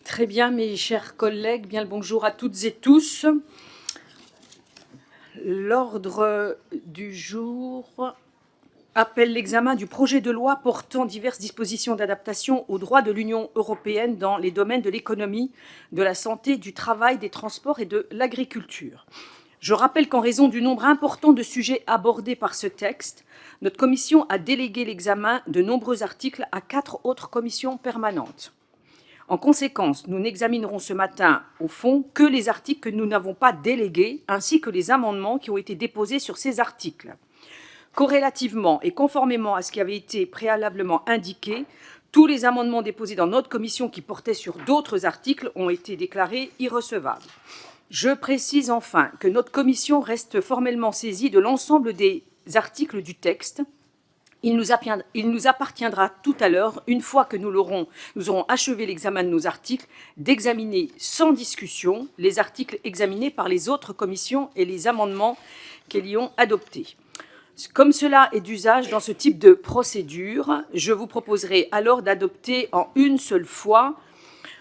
Très bien, mes chers collègues, bien le bonjour à toutes et tous. L'ordre du jour appelle l'examen du projet de loi portant diverses dispositions d'adaptation au droit de l'Union européenne dans les domaines de l'économie, de la santé, du travail, des transports et de l'agriculture. Je rappelle qu'en raison du nombre important de sujets abordés par ce texte, notre commission a délégué l'examen de nombreux articles à 4 autres commissions permanentes. En conséquence, nous n'examinerons ce matin, au fond, que les articles que nous n'avons pas délégués, ainsi que les amendements qui ont été déposés sur ces articles. Corrélativement et conformément à ce qui avait été préalablement indiqué, tous les amendements déposés dans notre commission qui portaient sur d'autres articles ont été déclarés irrecevables. Je précise enfin que notre commission reste formellement saisie de l'ensemble des articles du texte. Il nous appartiendra tout à l'heure, une fois que nous aurons achevé l'examen de nos articles, d'examiner sans discussion les articles examinés par les autres commissions et les amendements qu'elles y ont adoptés. Comme cela est d'usage dans ce type de procédure, je vous proposerai alors d'adopter en une seule fois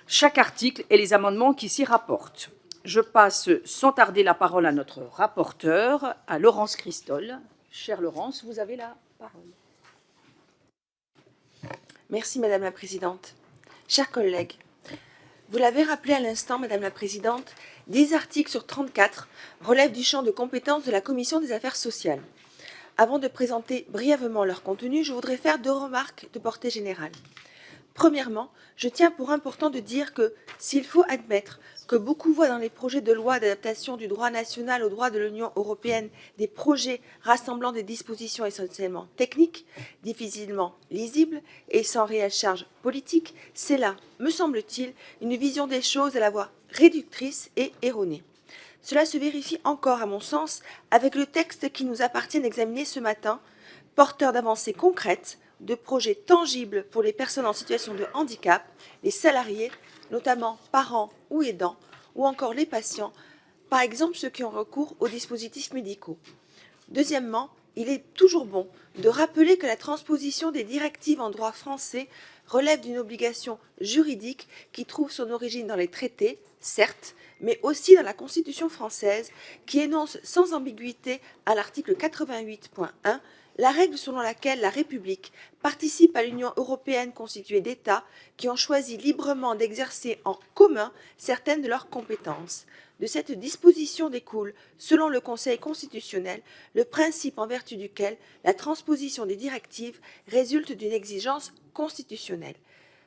chaque article et les amendements qui s'y rapportent. Je passe sans tarder la parole à notre rapporteure, à Laurence Cristol. Chère Laurence, vous avez la parole. Merci Madame la Présidente. Chers collègues, vous l'avez rappelé à l'instant, Madame la Présidente, 10 articles sur 34 relèvent du champ de compétences de la Commission des affaires sociales. Avant de présenter brièvement leur contenu, je voudrais faire 2 remarques de portée générale. Premièrement, je tiens pour important de dire que s'il faut admettre que beaucoup voient dans les projets de loi d'adaptation du droit national au droit de l'Union européenne des projets rassemblant des dispositions essentiellement techniques, difficilement lisibles et sans réelle charge politique, c'est là, me semble-t-il, une vision des choses à la fois réductrice et erronée. Cela se vérifie encore, à mon sens, avec le texte qui nous appartient d'examiner ce matin, porteur d'avancées concrètes, de projets tangibles pour les personnes en situation de handicap, les salariés, notamment parents ou aidants, ou encore les patients, par exemple ceux qui ont recours aux dispositifs médicaux. Deuxièmement, il est toujours bon de rappeler que la transposition des directives en droit français relève d'une obligation juridique qui trouve son origine dans les traités, certes, mais aussi dans la Constitution française, qui énonce sans ambiguïté à l'article 88.1 la règle selon laquelle la République participe à l'Union européenne constituée d'États qui ont choisi librement d'exercer en commun certaines de leurs compétences. De cette disposition découle, selon le Conseil constitutionnel, le principe en vertu duquel la transposition des directives résulte d'une exigence constitutionnelle.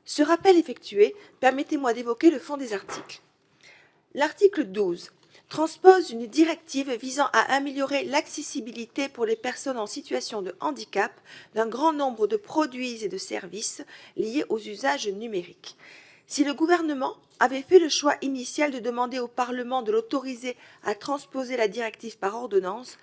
Ce rappel effectué, permettez-moi d'évoquer le fond des articles. L'article 12 transpose une directive visant à améliorer l'accessibilité pour les personnes en situation de handicap d'un grand nombre de produits et de services liés aux usages numériques. Si le gouvernement avait fait le choix initial de demander au Parlement de l'autoriser à transposer la directive par ordonnance,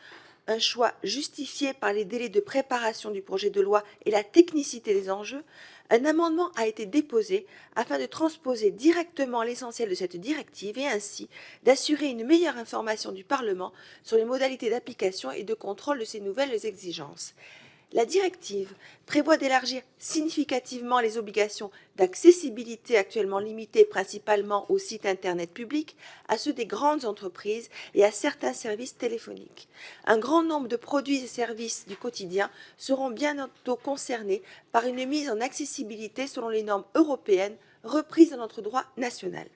un choix justifié par les délais de préparation du projet de loi et la technicité des enjeux, un amendement a été déposé afin de transposer directement l'essentiel de cette directive et ainsi d'assurer une meilleure information du Parlement sur les modalités d'application et de contrôle de ces nouvelles exigences. La directive prévoit d'élargir significativement les obligations d'accessibilité actuellement limitées principalement aux sites Internet publics, à ceux des grandes entreprises et à certains services téléphoniques. Un grand nombre de produits et services du quotidien seront bientôt concernés par une mise en accessibilité selon les normes européennes reprises dans notre droit national.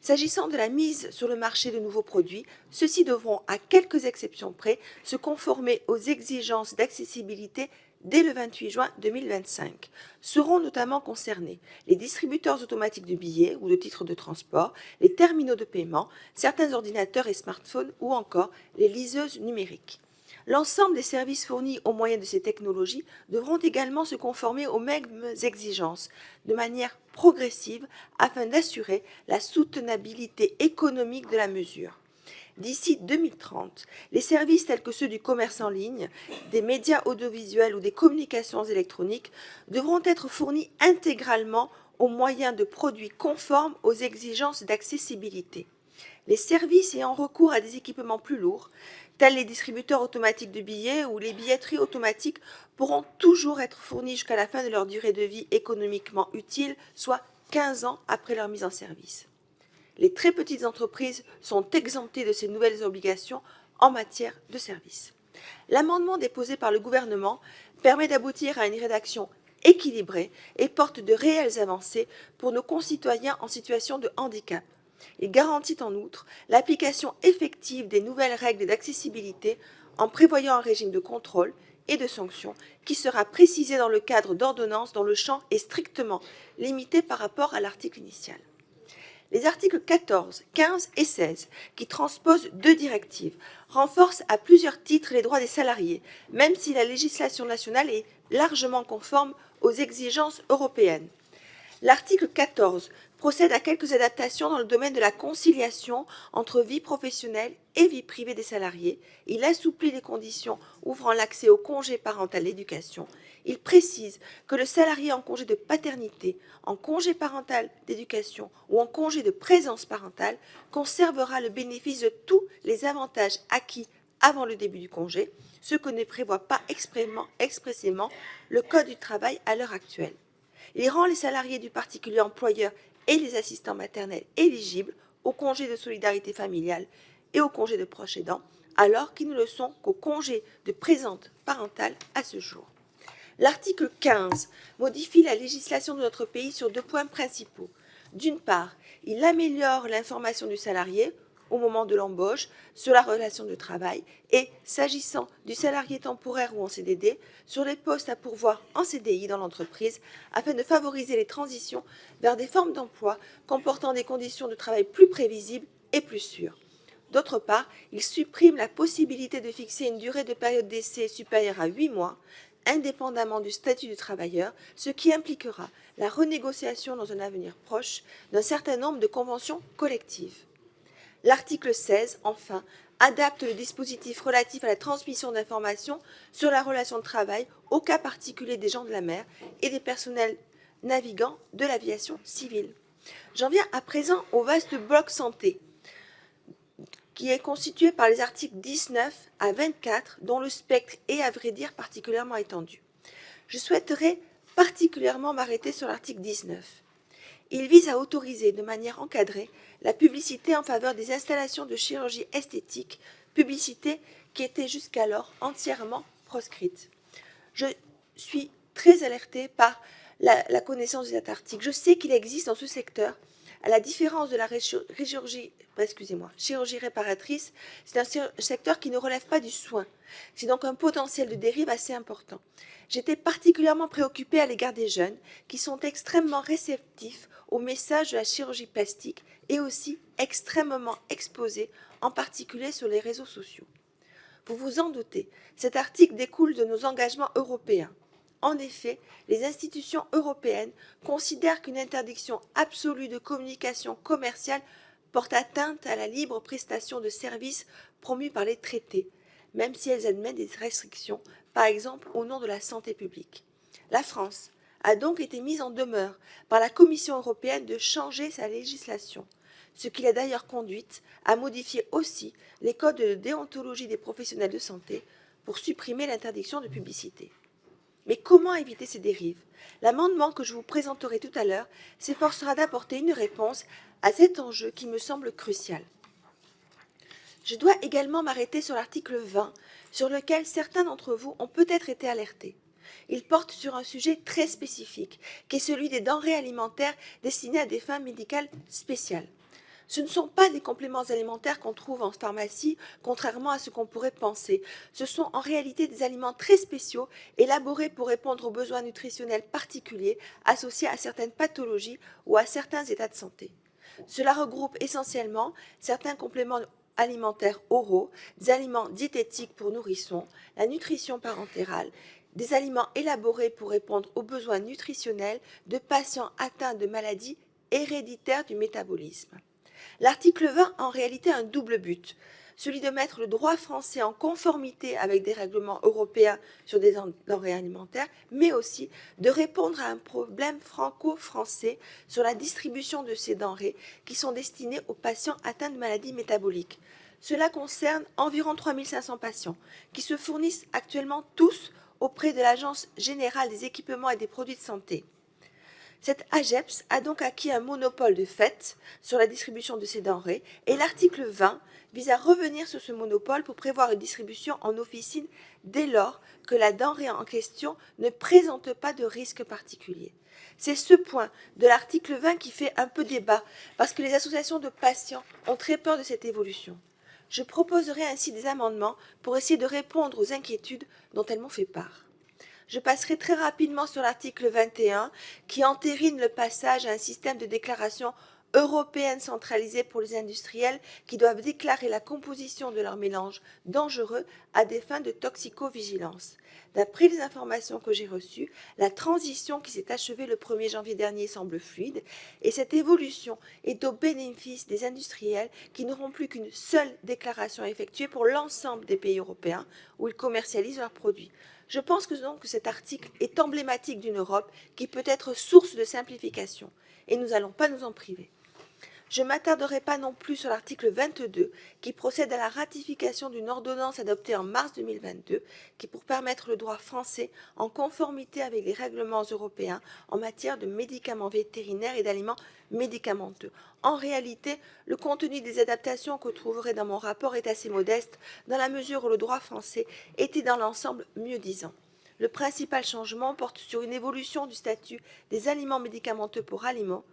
S'agissant de la mise sur le marché de nouveaux produits, ceux-ci devront, à quelques exceptions près, se conformer aux exigences d'accessibilité dès le 28 juin 2025. Seront notamment concernés les distributeurs automatiques de billets ou de titres de transport, les terminaux de paiement, certains ordinateurs et smartphones ou encore les liseuses numériques. L'ensemble des services fournis au moyen de ces technologies devront également se conformer aux mêmes exigences, de manière progressive afin d'assurer la soutenabilité économique de la mesure. D'ici 2030, les services tels que ceux du commerce en ligne, des médias audiovisuels ou des communications électroniques devront être fournis intégralement au moyen de produits conformes aux exigences d'accessibilité. Les services ayant recours à des équipements plus lourds, tels les distributeurs automatiques de billets ou les billetteries automatiques, pourront toujours être fournis jusqu'à la fin de leur durée de vie économiquement utile, soit 15 ans après leur mise en service. Les très petites entreprises sont exemptées de ces nouvelles obligations en matière de services. L'amendement déposé par le gouvernement permet d'aboutir à une rédaction équilibrée et porte de réelles avancées pour nos concitoyens en situation de handicap. Il garantit en outre l'application effective des nouvelles règles d'accessibilité en prévoyant un régime de contrôle et de sanctions qui sera précisé dans le cadre d'ordonnances dont le champ est strictement limité par rapport à l'article initial. Les articles 14, 15 et 16, qui transposent 2 directives, renforcent à plusieurs titres les droits des salariés, même si la législation nationale est largement conforme aux exigences européennes. L'article 14 procède à quelques adaptations dans le domaine de la conciliation entre vie professionnelle et vie privée des salariés. Il assouplit les conditions ouvrant l'accès au congé parental d'éducation. Il précise que le salarié en congé de paternité, en congé parental d'éducation ou en congé de présence parentale conservera le bénéfice de tous les avantages acquis avant le début du congé, ce que ne prévoit pas expressément le Code du travail à l'heure actuelle. Il rend les salariés du particulier employeur et les assistants maternels éligibles au congé de solidarité familiale et au congé de proche aidant, alors qu'ils ne le sont qu'au congé de présence parentale à ce jour. L'article 15 modifie la législation de notre pays sur 2 points principaux. D'une part, il améliore l'information du salarié au moment de l'embauche sur la relation de travail et, s'agissant du salarié temporaire ou en CDD, sur les postes à pourvoir en CDI dans l'entreprise afin de favoriser les transitions vers des formes d'emploi comportant des conditions de travail plus prévisibles et plus sûres. D'autre part, il supprime la possibilité de fixer une durée de période d'essai supérieure à 8 mois, indépendamment du statut du travailleur, ce qui impliquera la renégociation dans un avenir proche d'un certain nombre de conventions collectives. L'article 16, enfin, adapte le dispositif relatif à la transmission d'informations sur la relation de travail au cas particulier des gens de la mer et des personnels navigants de l'aviation civile. J'en viens à présent au vaste bloc santé, qui est constitué par les articles 19 à 24, dont le spectre est, à vrai dire, particulièrement étendu. Je souhaiterais particulièrement m'arrêter sur l'article 19. Il vise à autoriser de manière encadrée la publicité en faveur des installations de chirurgie esthétique, publicité qui était jusqu'alors entièrement proscrite. Je suis très alertée par la connaissance de cet article. Je sais qu'il existe dans ce secteur, à la différence de la chirurgie réparatrice, c'est un secteur qui ne relève pas du soin. C'est donc un potentiel de dérive assez important. J'étais particulièrement préoccupée à l'égard des jeunes qui sont extrêmement réceptifs au message de la chirurgie plastique et aussi extrêmement exposés, en particulier sur les réseaux sociaux. Vous vous en doutez, cet article découle de nos engagements européens. En effet, les institutions européennes considèrent qu'une interdiction absolue de communication commerciale porte atteinte à la libre prestation de services promue par les traités, même si elles admettent des restrictions, par exemple au nom de la santé publique. La France a donc été mise en demeure par la Commission européenne de changer sa législation, ce qui l'a d'ailleurs conduite à modifier aussi les codes de déontologie des professionnels de santé pour supprimer l'interdiction de publicité. Mais comment éviter ces dérives? L'amendement que je vous présenterai tout à l'heure s'efforcera d'apporter une réponse à cet enjeu qui me semble crucial. Je dois également m'arrêter sur l'article 20, sur lequel certains d'entre vous ont peut-être été alertés. Il porte sur un sujet très spécifique, qui est celui des denrées alimentaires destinées à des fins médicales spéciales. Ce ne sont pas des compléments alimentaires qu'on trouve en pharmacie, contrairement à ce qu'on pourrait penser. Ce sont en réalité des aliments très spéciaux, élaborés pour répondre aux besoins nutritionnels particuliers associés à certaines pathologies ou à certains états de santé. Cela regroupe essentiellement certains compléments alimentaires oraux, des aliments diététiques pour nourrissons, la nutrition parentérale, des aliments élaborés pour répondre aux besoins nutritionnels de patients atteints de maladies héréditaires du métabolisme. L'article 20 a en réalité un double but, celui de mettre le droit français en conformité avec des règlements européens sur des denrées alimentaires, mais aussi de répondre à un problème franco-français sur la distribution de ces denrées qui sont destinées aux patients atteints de maladies métaboliques. Cela concerne environ 3500 patients qui se fournissent actuellement tous auprès de l'Agence générale des équipements et des produits de santé. Cette AGEPS a donc acquis un monopole de fait sur la distribution de ces denrées et l'article 20 vise à revenir sur ce monopole pour prévoir une distribution en officine dès lors que la denrée en question ne présente pas de risque particulier. C'est ce point de l'article 20 qui fait un peu débat parce que les associations de patients ont très peur de cette évolution. Je proposerai ainsi des amendements pour essayer de répondre aux inquiétudes dont elles m'ont fait part. Je passerai très rapidement sur l'article 21 qui entérine le passage à un système de déclaration européenne centralisée pour les industriels qui doivent déclarer la composition de leur mélange dangereux à des fins de toxicovigilance. D'après les informations que j'ai reçues, la transition qui s'est achevée le 1er janvier dernier semble fluide et cette évolution est au bénéfice des industriels qui n'auront plus qu'une seule déclaration à effectuer pour l'ensemble des pays européens où ils commercialisent leurs produits. Je pense donc que cet article est emblématique d'une Europe qui peut être source de simplification et nous n'allons pas nous en priver. Je ne m'attarderai pas non plus sur l'article 22 qui procède à la ratification d'une ordonnance adoptée en mars 2022 qui pour permettre le droit français en conformité avec les règlements européens en matière de médicaments vétérinaires et d'aliments médicamenteux. En réalité, le contenu des adaptations que vous trouverez dans mon rapport est assez modeste dans la mesure où le droit français était dans l'ensemble mieux disant. Le principal changement porte sur une évolution du statut des aliments médicamenteux pour aliments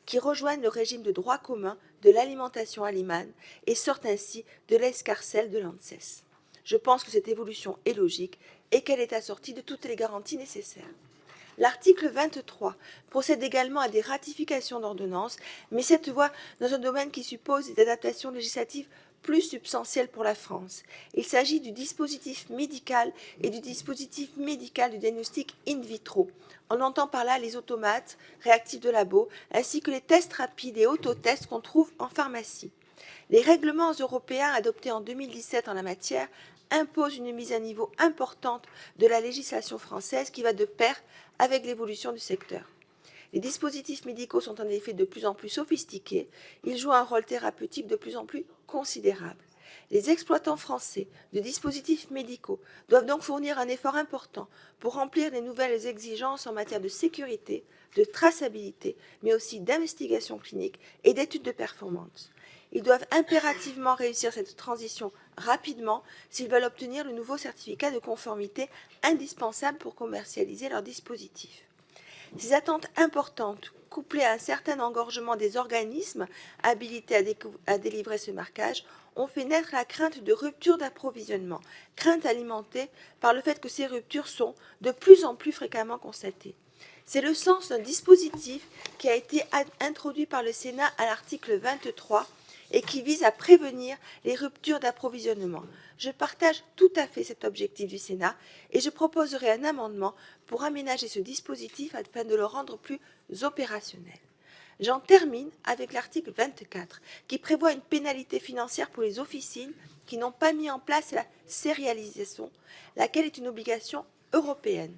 qui rejoignent le régime de droit commun de l'alimentation alimane et sortent ainsi de l'escarcelle de l'ANSES. Je pense que cette évolution est logique et qu'elle est assortie de toutes les garanties nécessaires. L'article 23 procède également à des ratifications d'ordonnances, mais cette fois dans un domaine qui suppose des adaptations législatives plus substantielles pour la France. Il s'agit du dispositif médical et du dispositif médical du diagnostic in vitro. On entend par là les automates, réactifs de labo, ainsi que les tests rapides et autotests qu'on trouve en pharmacie. Les règlements européens adoptés en 2017 en la matière imposent une mise à niveau importante de la législation française qui va de pair avec l'évolution du secteur. Les dispositifs médicaux sont en effet de plus en plus sophistiqués, ils jouent un rôle thérapeutique de plus en plus considérable. Les exploitants français de dispositifs médicaux doivent donc fournir un effort important pour remplir les nouvelles exigences en matière de sécurité, de traçabilité, mais aussi d'investigation clinique et d'études de performance. Ils doivent impérativement réussir cette transition rapidement s'ils veulent obtenir le nouveau certificat de conformité indispensable pour commercialiser leurs dispositifs. Ces attentes importantes, couplées à un certain engorgement des organismes habilités à délivrer ce marquage, ont fait naître la crainte de rupture d'approvisionnement, crainte alimentée par le fait que ces ruptures sont de plus en plus fréquemment constatées. C'est le sens d'un dispositif qui a été introduit par le Sénat à l'article 23 et qui vise à prévenir les ruptures d'approvisionnement. Je partage tout à fait cet objectif du Sénat et je proposerai un amendement pour aménager ce dispositif afin de le rendre plus opérationnel. J'en termine avec l'article 24 qui prévoit une pénalité financière pour les officines qui n'ont pas mis en place la sérialisation, laquelle est une obligation européenne.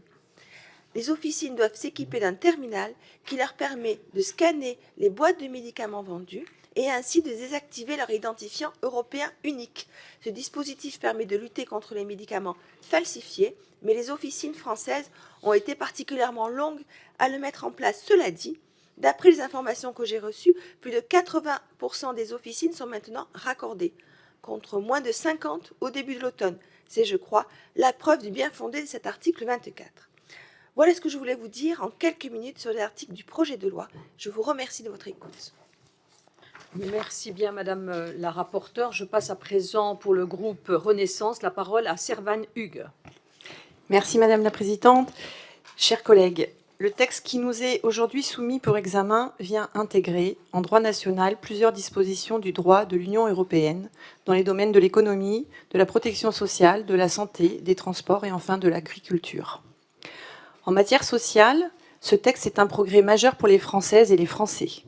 Les officines doivent s'équiper d'un terminal qui leur permet de scanner les boîtes de médicaments vendus et ainsi de désactiver leur identifiant européen unique. Ce dispositif permet de lutter contre les médicaments falsifiés, mais les officines françaises ont été particulièrement longues à le mettre en place. Cela dit, d'après les informations que j'ai reçues, plus de 80% des officines sont maintenant raccordées, contre moins de 50 au début de l'automne. C'est, je crois, la preuve du bien fondé de cet article 24. Voilà ce que je voulais vous dire en quelques minutes sur l'article du projet de loi. Je vous remercie de votre écoute. Merci bien, Madame la rapporteure. Je passe à présent pour le groupe Renaissance la parole à Servane Hugues. Merci Madame la Présidente. Chers collègues, le texte qui nous est aujourd'hui soumis pour examen vient intégrer en droit national plusieurs dispositions du droit de l'Union européenne dans les domaines de l'économie, de la protection sociale, de la santé, des transports et enfin de l'agriculture. En matière sociale, ce texte est un progrès majeur pour les Françaises et les Français.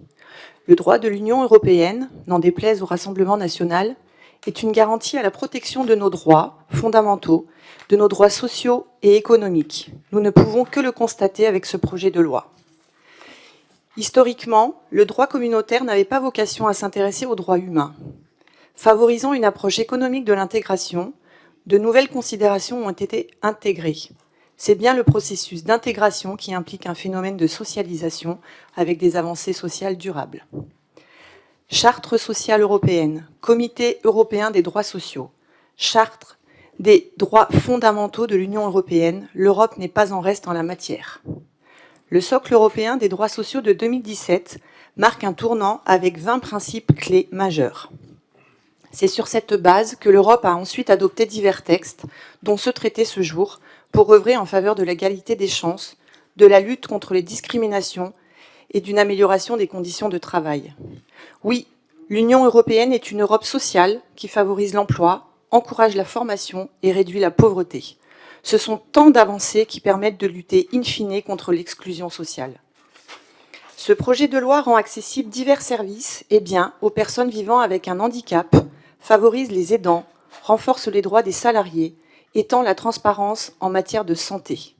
Le droit de l'Union européenne, n'en déplaise au Rassemblement national, est une garantie à la protection de nos droits fondamentaux, de nos droits sociaux et économiques. Nous ne pouvons que le constater avec ce projet de loi. Historiquement, le droit communautaire n'avait pas vocation à s'intéresser aux droits humains. Favorisant une approche économique de l'intégration, de nouvelles considérations ont été intégrées. C'est bien le processus d'intégration qui implique un phénomène de socialisation avec des avancées sociales durables. Charte sociale européenne, Comité européen des droits sociaux, Charte des droits fondamentaux de l'Union européenne, l'Europe n'est pas en reste en la matière. Le socle européen des droits sociaux de 2017 marque un tournant avec 20 principes clés majeurs. C'est sur cette base que l'Europe a ensuite adopté divers textes, dont ce traité ce jour, pour œuvrer en faveur de l'égalité des chances, de la lutte contre les discriminations et d'une amélioration des conditions de travail. Oui, l'Union européenne est une Europe sociale qui favorise l'emploi, encourage la formation et réduit la pauvreté. Ce sont tant d'avancées qui permettent de lutter in fine contre l'exclusion sociale. Ce projet de loi rend accessibles divers services et biens aux personnes vivant avec un handicap, favorise les aidants, renforce les droits des salariés, étend la transparence en matière de santé.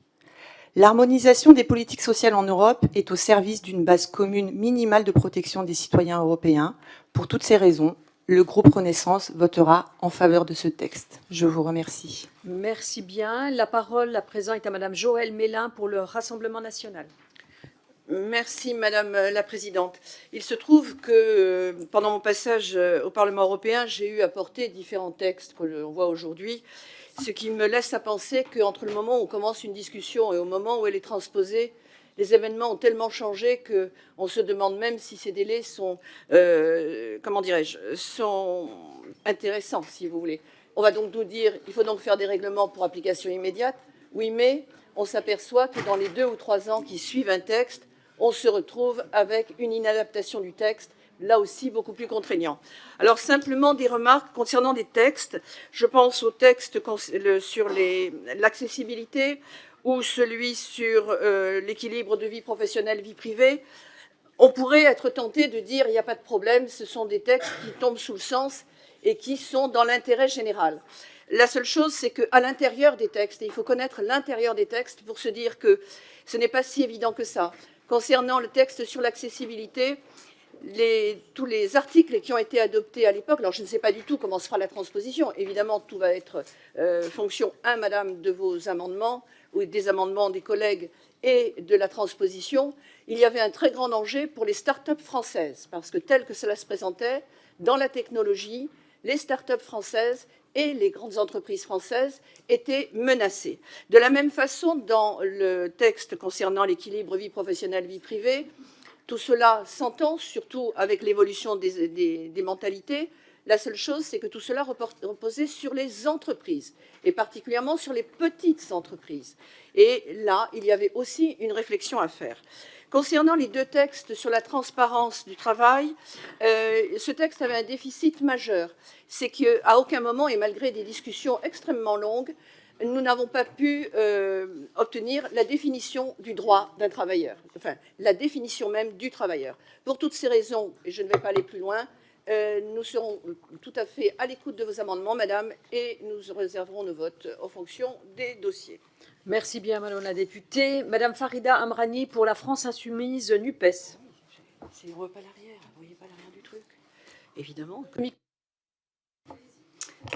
L'harmonisation des politiques sociales en Europe est au service d'une base commune minimale de protection des citoyens européens. Pour toutes ces raisons, le groupe Renaissance votera en faveur de ce texte. Je vous remercie. Merci bien. La parole à présent est à Madame Joëlle Mélin pour le Rassemblement national. Merci Madame la Présidente. Il se trouve que pendant mon passage au Parlement européen, j'ai eu à porter différents textes que l'on voit aujourd'hui, ce qui me laisse à penser qu'entre le moment où on commence une discussion et au moment où elle est transposée, les événements ont tellement changé qu'on se demande même si ces délais sont, sont intéressants, si vous voulez. On va donc nous dire, il faut donc faire des règlements pour application immédiate. Oui, mais on s'aperçoit que dans les 2 ou 3 ans qui suivent un texte, on se retrouve avec une inadaptation du texte, là aussi beaucoup plus contraignant. Alors simplement des remarques concernant des textes. Je pense au texte sur l'accessibilité ou celui sur l'équilibre de vie professionnelle, vie privée. On pourrait être tenté de dire il n'y a pas de problème, ce sont des textes qui tombent sous le sens et qui sont dans l'intérêt général. La seule chose, c'est qu'à l'intérieur des textes, et il faut connaître l'intérieur des textes pour se dire que ce n'est pas si évident que ça. Concernant le texte sur l'accessibilité, tous les articles qui ont été adoptés à l'époque, alors je ne sais pas du tout comment se fera la transposition, évidemment tout va être fonction, madame, de vos amendements, ou des amendements des collègues et de la transposition, il y avait un très grand danger pour les start-up françaises, parce que tel que cela se présentait, dans la technologie, les start-up françaises et les grandes entreprises françaises étaient menacées. De la même façon, dans le texte concernant l'équilibre vie professionnelle, vie privée, tout cela s'entend, surtout avec l'évolution des mentalités. La seule chose, c'est que tout cela reposait sur les entreprises, et particulièrement sur les petites entreprises. Et là, il y avait aussi une réflexion à faire. Concernant les 2 textes sur la transparence du travail, ce texte avait un déficit majeur. C'est qu'à aucun moment, et malgré des discussions extrêmement longues, nous n'avons pas pu obtenir la définition du droit d'un travailleur, enfin, la définition même du travailleur. Pour toutes ces raisons, et je ne vais pas aller plus loin, nous serons tout à fait à l'écoute de vos amendements, madame, et nous réserverons nos votes en fonction des dossiers. Merci bien, madame la députée. Madame Farida Amrani pour la France insoumise NUPES. C'est le repas à l'arrière, vous voyez pas l'arrière du truc. Évidemment.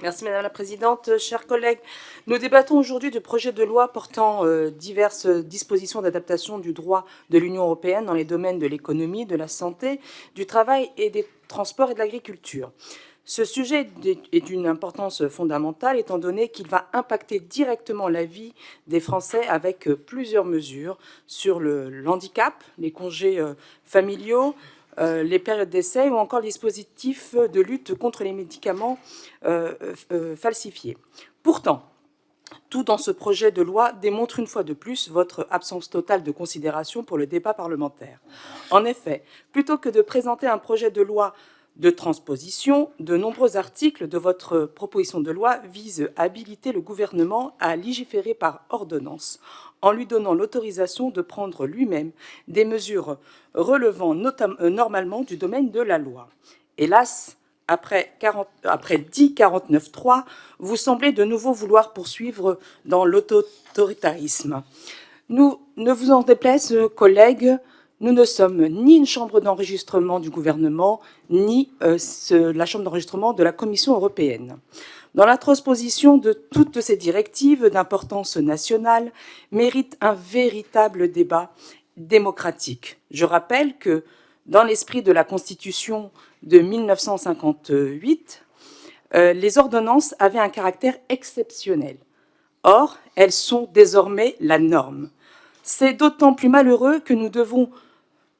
Merci Madame la Présidente. Chers collègues, nous débattons aujourd'hui du projet de loi portant diverses dispositions d'adaptation du droit de l'Union européenne dans les domaines de l'économie, de la santé, du travail et des transports et de l'agriculture. Ce sujet est d'une importance fondamentale étant donné qu'il va impacter directement la vie des Français avec plusieurs mesures sur le handicap, les congés familiaux, les périodes d'essai ou encore les dispositifs de lutte contre les médicaments falsifiés. Pourtant, tout dans ce projet de loi démontre une fois de plus votre absence totale de considération pour le débat parlementaire. En effet, plutôt que de présenter un projet de loi de transposition, de nombreux articles de votre proposition de loi visent à habiliter le gouvernement à légiférer par ordonnance, en lui donnant l'autorisation de prendre lui-même des mesures relevant normalement du domaine de la loi. Hélas, après 1049.3, vous semblez de nouveau vouloir poursuivre dans l'autoritarisme. Ne vous en déplaise, collègues, nous ne sommes ni une chambre d'enregistrement du gouvernement, ni la chambre d'enregistrement de la Commission européenne. dans la transposition de toutes ces directives d'importance nationale mérite un véritable débat démocratique. Je rappelle que, dans l'esprit de la Constitution de 1958, les ordonnances avaient un caractère exceptionnel. Or, elles sont désormais la norme. C'est d'autant plus malheureux que nous devons,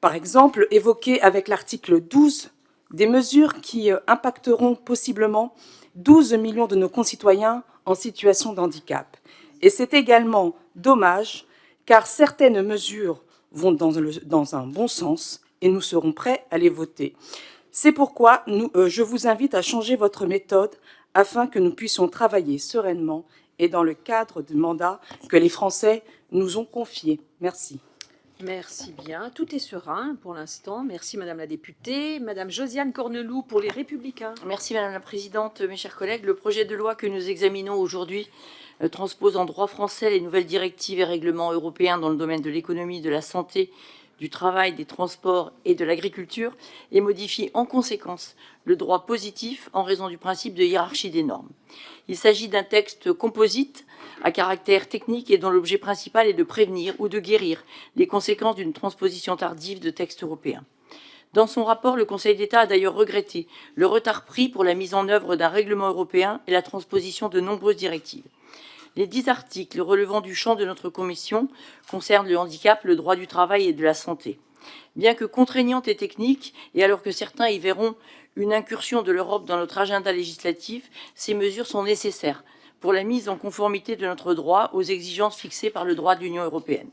par exemple, évoquer avec l'article 12 des mesures qui impacteront possiblement 12 millions de nos concitoyens en situation de handicap. Et c'est également dommage, car certaines mesures vont dans un bon sens et nous serons prêts à les voter. C'est pourquoi je vous invite à changer votre méthode afin que nous puissions travailler sereinement et dans le cadre du mandat que les Français nous ont confié. Merci. Merci bien. Tout est serein pour l'instant. Merci Madame la députée. Madame Josiane Corneloup pour les Républicains. Merci Madame la Présidente, mes chers collègues. Le projet de loi que nous examinons aujourd'hui transpose en droit français les nouvelles directives et règlements européens dans le domaine de l'économie, de la santé, du travail, des transports et de l'agriculture et modifie en conséquence le droit positif en raison du principe de hiérarchie des normes. Il s'agit d'un texte composite à caractère technique et dont l'objet principal est de prévenir ou de guérir les conséquences d'une transposition tardive de textes européens. Dans son rapport, le Conseil d'État a d'ailleurs regretté le retard pris pour la mise en œuvre d'un règlement européen et la transposition de nombreuses directives. Les 10 articles relevant du champ de notre commission concernent le handicap, le droit du travail et de la santé. Bien que contraignantes et techniques, et alors que certains y verront une incursion de l'Europe dans notre agenda législatif, ces mesures sont nécessaires pour la mise en conformité de notre droit aux exigences fixées par le droit de l'Union européenne.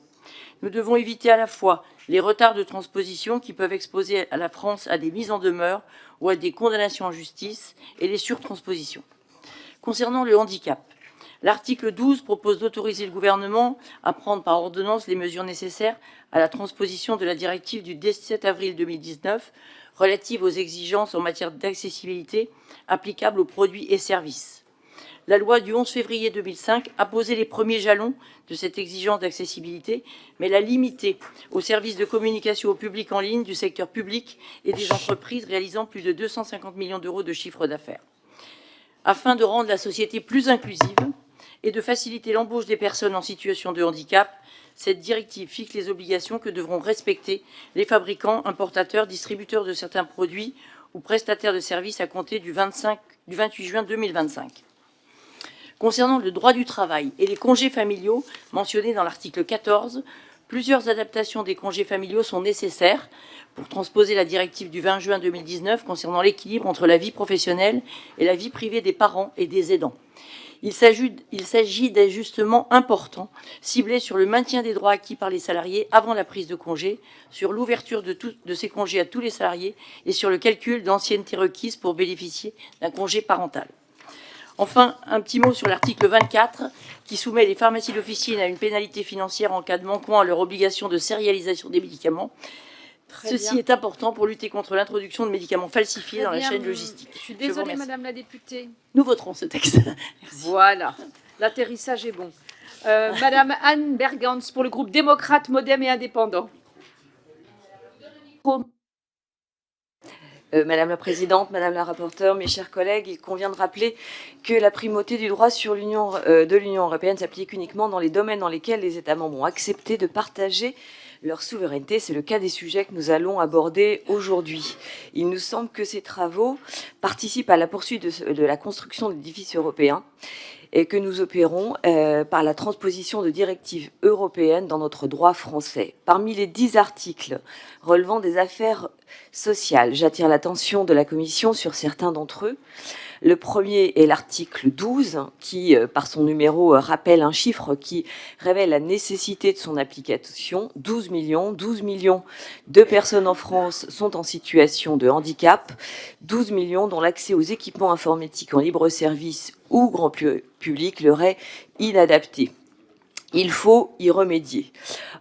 Nous devons éviter à la fois les retards de transposition qui peuvent exposer à la France à des mises en demeure ou à des condamnations en justice et les surtranspositions. Concernant le handicap, l'article 12 propose d'autoriser le gouvernement à prendre par ordonnance les mesures nécessaires à la transposition de la directive du 17 avril 2019 relative aux exigences en matière d'accessibilité applicables aux produits et services. La loi du 11 février 2005 a posé les premiers jalons de cette exigence d'accessibilité, mais l'a limitée aux services de communication au public en ligne du secteur public et des entreprises réalisant plus de 250 millions d'euros de chiffre d'affaires. Afin de rendre la société plus inclusive et de faciliter l'embauche des personnes en situation de handicap, cette directive fixe les obligations que devront respecter les fabricants, importateurs, distributeurs de certains produits ou prestataires de services à compter du 28 juin 2025. Concernant le droit du travail et les congés familiaux mentionnés dans l'article 14, plusieurs adaptations des congés familiaux sont nécessaires pour transposer la directive du 20 juin 2019 concernant l'équilibre entre la vie professionnelle et la vie privée des parents et des aidants. Il s'agit d'ajustements importants, ciblés sur le maintien des droits acquis par les salariés avant la prise de congé, sur l'ouverture de ces congés à tous les salariés et sur le calcul d'ancienneté requise pour bénéficier d'un congé parental. Enfin, un petit mot sur l'article 24 qui soumet les pharmacies d'officine à une pénalité financière en cas de manquement à leur obligation de sérialisation des médicaments. Ceci est important pour lutter contre l'introduction de médicaments falsifiés dans la chaîne logistique. Je suis désolée, Madame la députée. Nous voterons ce texte. Merci. Voilà, l'atterrissage est bon. Madame Anne Bergans pour le groupe démocrate, modem et indépendant. Madame la Présidente, Madame la rapporteure, mes chers collègues, il convient de rappeler que la primauté du droit sur de l'Union européenne s'applique uniquement dans les domaines dans lesquels les États membres ont accepté de partager leur souveraineté. C'est le cas des sujets que nous allons aborder aujourd'hui. Il nous semble que ces travaux participent à la poursuite de la construction d'édifices européens et que nous opérons par la transposition de directives européennes dans notre droit français. Parmi les 10 articles relevant des affaires sociales, j'attire l'attention de la Commission sur certains d'entre eux. Le premier est l'article 12 qui, par son numéro, rappelle un chiffre qui révèle la nécessité de son application. 12 millions de personnes en France sont en situation de handicap, 12 millions dont l'accès aux équipements informatiques en libre service ou grand public leur est inadapté. Il faut y remédier.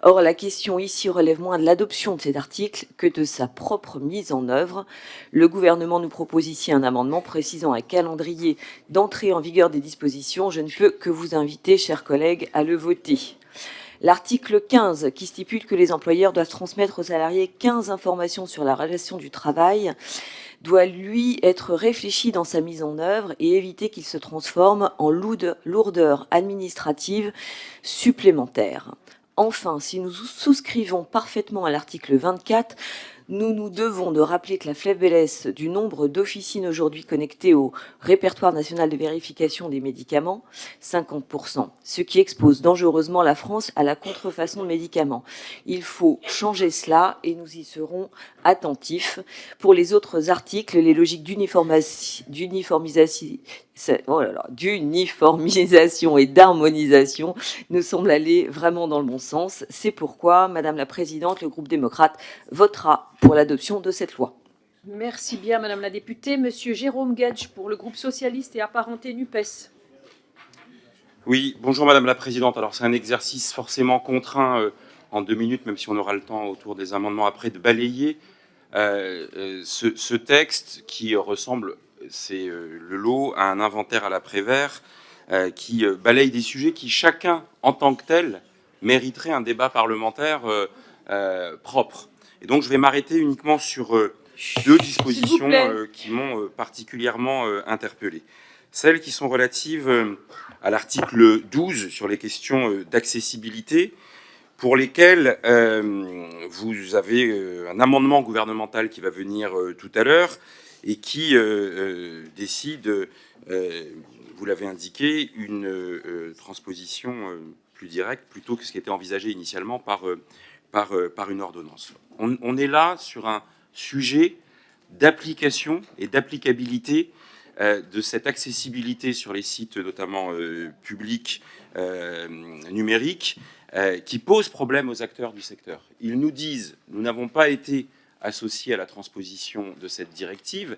Or, la question ici relève moins de l'adoption de cet article que de sa propre mise en œuvre. Le gouvernement nous propose ici un amendement précisant un calendrier d'entrée en vigueur des dispositions. Je ne peux que vous inviter, chers collègues, à le voter. L'article 15 qui stipule que les employeurs doivent transmettre aux salariés 15 informations sur la relation du travail doit, lui, être réfléchi dans sa mise en œuvre et éviter qu'il se transforme en lourdeur administrative supplémentaire. Enfin, si nous souscrivons parfaitement à l'article 24, nous nous devons de rappeler que la faiblesse du nombre d'officines aujourd'hui connectées au répertoire national de vérification des médicaments, 50%, ce qui expose dangereusement la France à la contrefaçon de médicaments. Il faut changer cela et nous y serons attentifs. Pour les autres articles, les logiques d'uniformisation et d'harmonisation nous semblent aller vraiment dans le bon sens. C'est pourquoi, Madame la Présidente, le groupe démocrate votera pour l'adoption de cette loi. Merci bien, Madame la députée. Monsieur Jérôme Guedj, pour le groupe socialiste et apparenté NUPES. Oui, bonjour Madame la Présidente. Alors c'est un exercice forcément contraint en 2 minutes, même si on aura le temps autour des amendements après de balayer ce texte qui ressemble, c'est le lot, à un inventaire à la Prévert qui balaye des sujets qui chacun en tant que tel mériterait un débat parlementaire propre. Et donc je vais m'arrêter uniquement sur 2 dispositions qui m'ont particulièrement interpellé. Celles qui sont relatives à l'article 12 sur les questions d'accessibilité, pour lesquelles vous avez un amendement gouvernemental qui va venir tout à l'heure et qui décide, vous l'avez indiqué, une transposition plus directe plutôt que ce qui était envisagé initialement par une ordonnance. On est là sur un sujet d'application et d'applicabilité de cette accessibilité sur les sites notamment publics numériques qui pose problème aux acteurs du secteur. Ils nous disent « nous n'avons pas été associés à la transposition de cette directive »,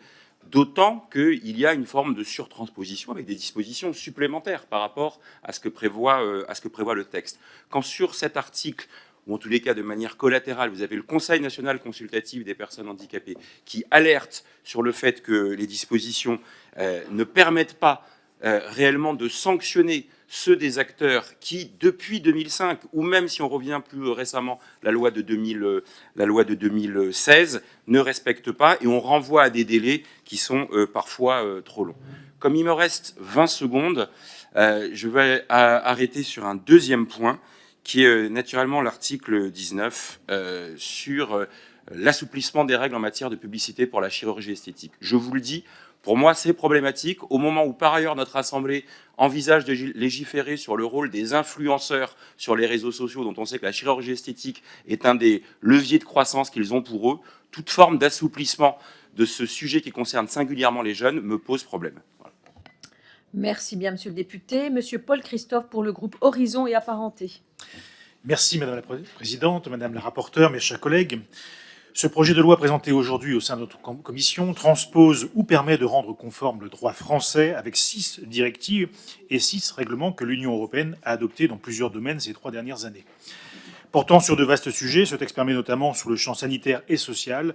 d'autant qu'il y a une forme de surtransposition avec des dispositions supplémentaires par rapport à ce que prévoit le texte. Quand sur cet article, ou en tous les cas de manière collatérale, vous avez le Conseil national consultatif des personnes handicapées qui alerte sur le fait que les dispositions ne permettent pas réellement de sanctionner ceux des acteurs qui, depuis 2005, ou même si on revient plus récemment, la loi de 2016, ne respectent pas et on renvoie à des délais qui sont parfois trop longs. Comme il me reste 20 secondes, je vais arrêter sur un deuxième point qui est naturellement l'article 19 sur l'assouplissement des règles en matière de publicité pour la chirurgie esthétique. Je vous le dis, pour moi, c'est problématique. Au moment où, par ailleurs, notre Assemblée envisage de légiférer sur le rôle des influenceurs sur les réseaux sociaux, dont on sait que la chirurgie esthétique est un des leviers de croissance qu'ils ont pour eux, toute forme d'assouplissement de ce sujet qui concerne singulièrement les jeunes me pose problème. Voilà. Merci bien, monsieur le député. Monsieur Paul Christophe, pour le groupe Horizon et apparenté. Merci, Madame la Présidente, Madame la rapporteure, mes chers collègues. Ce projet de loi présenté aujourd'hui au sein de notre commission transpose ou permet de rendre conforme le droit français avec 6 directives et 6 règlements que l'Union européenne a adoptés dans plusieurs domaines ces 3 dernières années. Portant sur de vastes sujets, ce texte permet notamment, sous le champ sanitaire et social,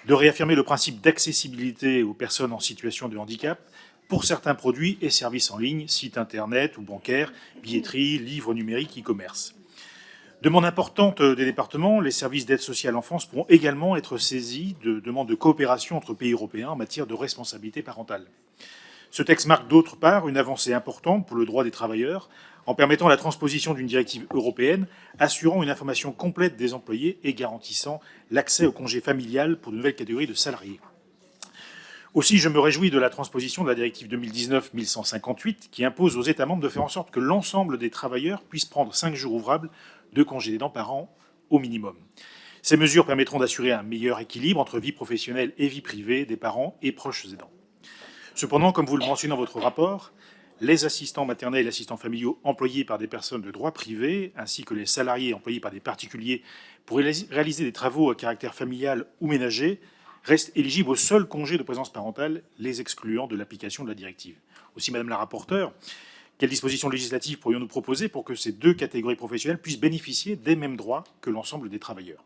de réaffirmer le principe d'accessibilité aux personnes en situation de handicap pour certains produits et services en ligne, sites internet ou bancaires, billetterie, livres numériques, e-commerce. Demande importante des départements, les services d'aide sociale en France pourront également être saisis de demandes de coopération entre pays européens en matière de responsabilité parentale. Ce texte marque d'autre part une avancée importante pour le droit des travailleurs en permettant la transposition d'une directive européenne assurant une information complète des employés et garantissant l'accès au congé familial pour de nouvelles catégories de salariés. Aussi, je me réjouis de la transposition de la directive 2019-1158 qui impose aux États membres de faire en sorte que l'ensemble des travailleurs puissent prendre 5 jours ouvrables de congés d'aidants par an au minimum. Ces mesures permettront d'assurer un meilleur équilibre entre vie professionnelle et vie privée des parents et proches aidants. Cependant, comme vous le mentionnez dans votre rapport, les assistants maternels et assistants familiaux employés par des personnes de droit privé, ainsi que les salariés employés par des particuliers pour réaliser des travaux à caractère familial ou ménager, restent éligibles au seul congé de présence parentale, les excluant de l'application de la directive. Aussi, Madame la rapporteure, quelles dispositions législatives pourrions-nous proposer pour que ces 2 catégories professionnelles puissent bénéficier des mêmes droits que l'ensemble des travailleurs ?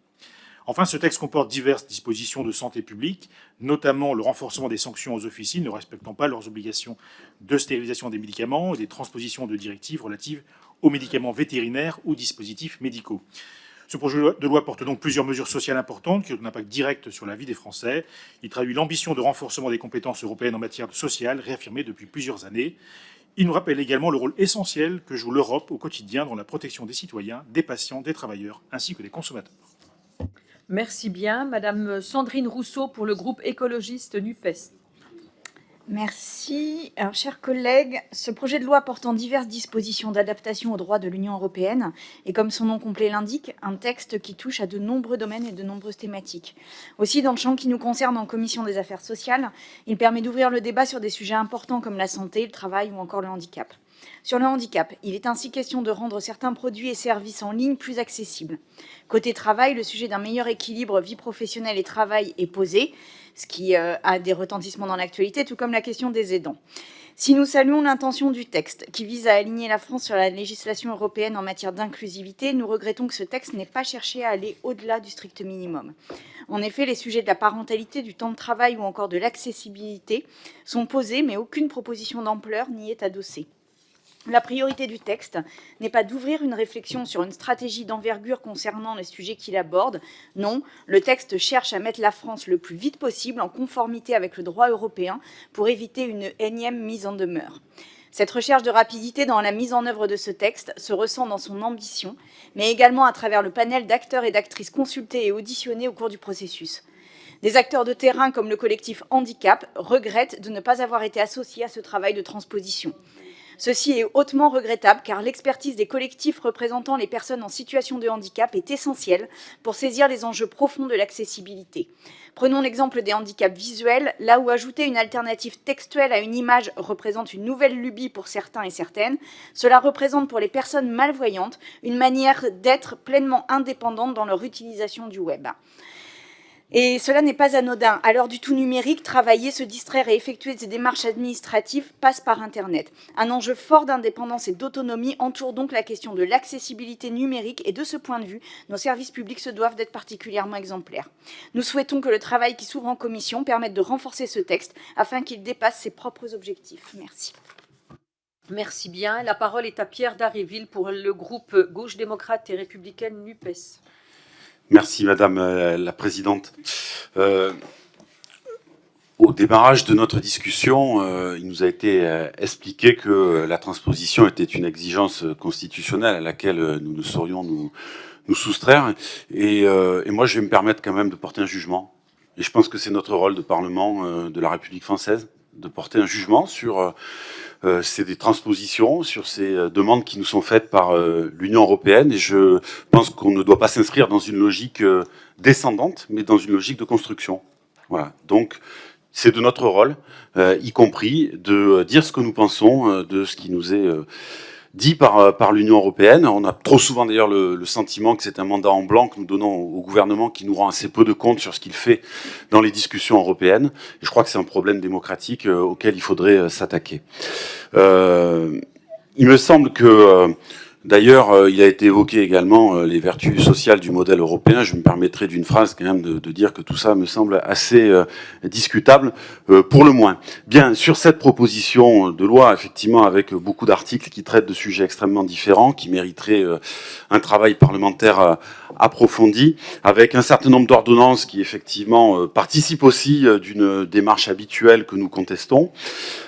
Enfin, ce texte comporte diverses dispositions de santé publique, notamment le renforcement des sanctions aux officines ne respectant pas leurs obligations de stérilisation des médicaments et des transpositions de directives relatives aux médicaments vétérinaires ou dispositifs médicaux. Ce projet de loi porte donc plusieurs mesures sociales importantes qui ont un impact direct sur la vie des Français. Il traduit l'ambition de renforcement des compétences européennes en matière sociale, réaffirmée depuis plusieurs années. Il nous rappelle également le rôle essentiel que joue l'Europe au quotidien dans la protection des citoyens, des patients, des travailleurs ainsi que des consommateurs. Merci bien. Madame Sandrine Rousseau pour le groupe écologiste NUPES. Merci. Alors, chers collègues, ce projet de loi portant diverses dispositions d'adaptation au droit de l'Union européenne est, comme son nom complet l'indique, un texte qui touche à de nombreux domaines et de nombreuses thématiques. Aussi, dans le champ qui nous concerne en commission des affaires sociales, il permet d'ouvrir le débat sur des sujets importants comme la santé, le travail ou encore le handicap. Sur le handicap, il est ainsi question de rendre certains produits et services en ligne plus accessibles. Côté travail, le sujet d'un meilleur équilibre vie professionnelle et travail est posé, ce qui a des retentissements dans l'actualité, tout comme la question des aidants. Si nous saluons l'intention du texte, qui vise à aligner la France sur la législation européenne en matière d'inclusivité, nous regrettons que ce texte n'ait pas cherché à aller au-delà du strict minimum. En effet, les sujets de la parentalité, du temps de travail ou encore de l'accessibilité sont posés, mais aucune proposition d'ampleur n'y est adossée. La priorité du texte n'est pas d'ouvrir une réflexion sur une stratégie d'envergure concernant les sujets qu'il aborde. Non, le texte cherche à mettre la France le plus vite possible en conformité avec le droit européen pour éviter une énième mise en demeure. Cette recherche de rapidité dans la mise en œuvre de ce texte se ressent dans son ambition, mais également à travers le panel d'acteurs et d'actrices consultés et auditionnés au cours du processus. Des acteurs de terrain comme le collectif Handicap regrettent de ne pas avoir été associés à ce travail de transposition. Ceci est hautement regrettable car l'expertise des collectifs représentant les personnes en situation de handicap est essentielle pour saisir les enjeux profonds de l'accessibilité. Prenons l'exemple des handicaps visuels, là où ajouter une alternative textuelle à une image représente une nouvelle lubie pour certains et certaines, cela représente pour les personnes malvoyantes une manière d'être pleinement indépendante dans leur utilisation du web. Et cela n'est pas anodin. À l'heure du tout numérique, travailler, se distraire et effectuer des démarches administratives passe par Internet. Un enjeu fort d'indépendance et d'autonomie entoure donc la question de l'accessibilité numérique et de ce point de vue, nos services publics se doivent d'être particulièrement exemplaires. Nous souhaitons que le travail qui s'ouvre en commission permette de renforcer ce texte afin qu'il dépasse ses propres objectifs. Merci. Merci bien. La parole est à Pierre Dharréville pour le groupe Gauche démocrate et républicaine NUPES. Merci Madame la Présidente. Au démarrage de notre discussion, il nous a été expliqué que la transposition était une exigence constitutionnelle à laquelle nous ne saurions nous soustraire. Et moi, je vais me permettre quand même de porter un jugement. Et je pense que c'est notre rôle de Parlement de la République française de porter un jugement sur ces transpositions, sur ces demandes qui nous sont faites par l'Union européenne. Et je pense qu'on ne doit pas s'inscrire dans une logique descendante, mais dans une logique de construction. Voilà. Donc, c'est de notre rôle, y compris de dire ce que nous pensons de ce qui nous est dit par l'Union européenne. On a trop souvent d'ailleurs le sentiment que c'est un mandat en blanc que nous donnons au gouvernement qui nous rend assez peu de compte sur ce qu'il fait dans les discussions européennes. Et je crois que c'est un problème démocratique auquel il faudrait s'attaquer. Il me semble que... D'ailleurs, il a été évoqué également les vertus sociales du modèle européen. Je me permettrai d'une phrase quand même de dire que tout ça me semble assez discutable, pour le moins. Bien, sur cette proposition de loi, effectivement, avec beaucoup d'articles qui traitent de sujets extrêmement différents, qui mériteraient un travail parlementaire approfondi, avec un certain nombre d'ordonnances qui, effectivement, participent aussi d'une démarche habituelle que nous contestons.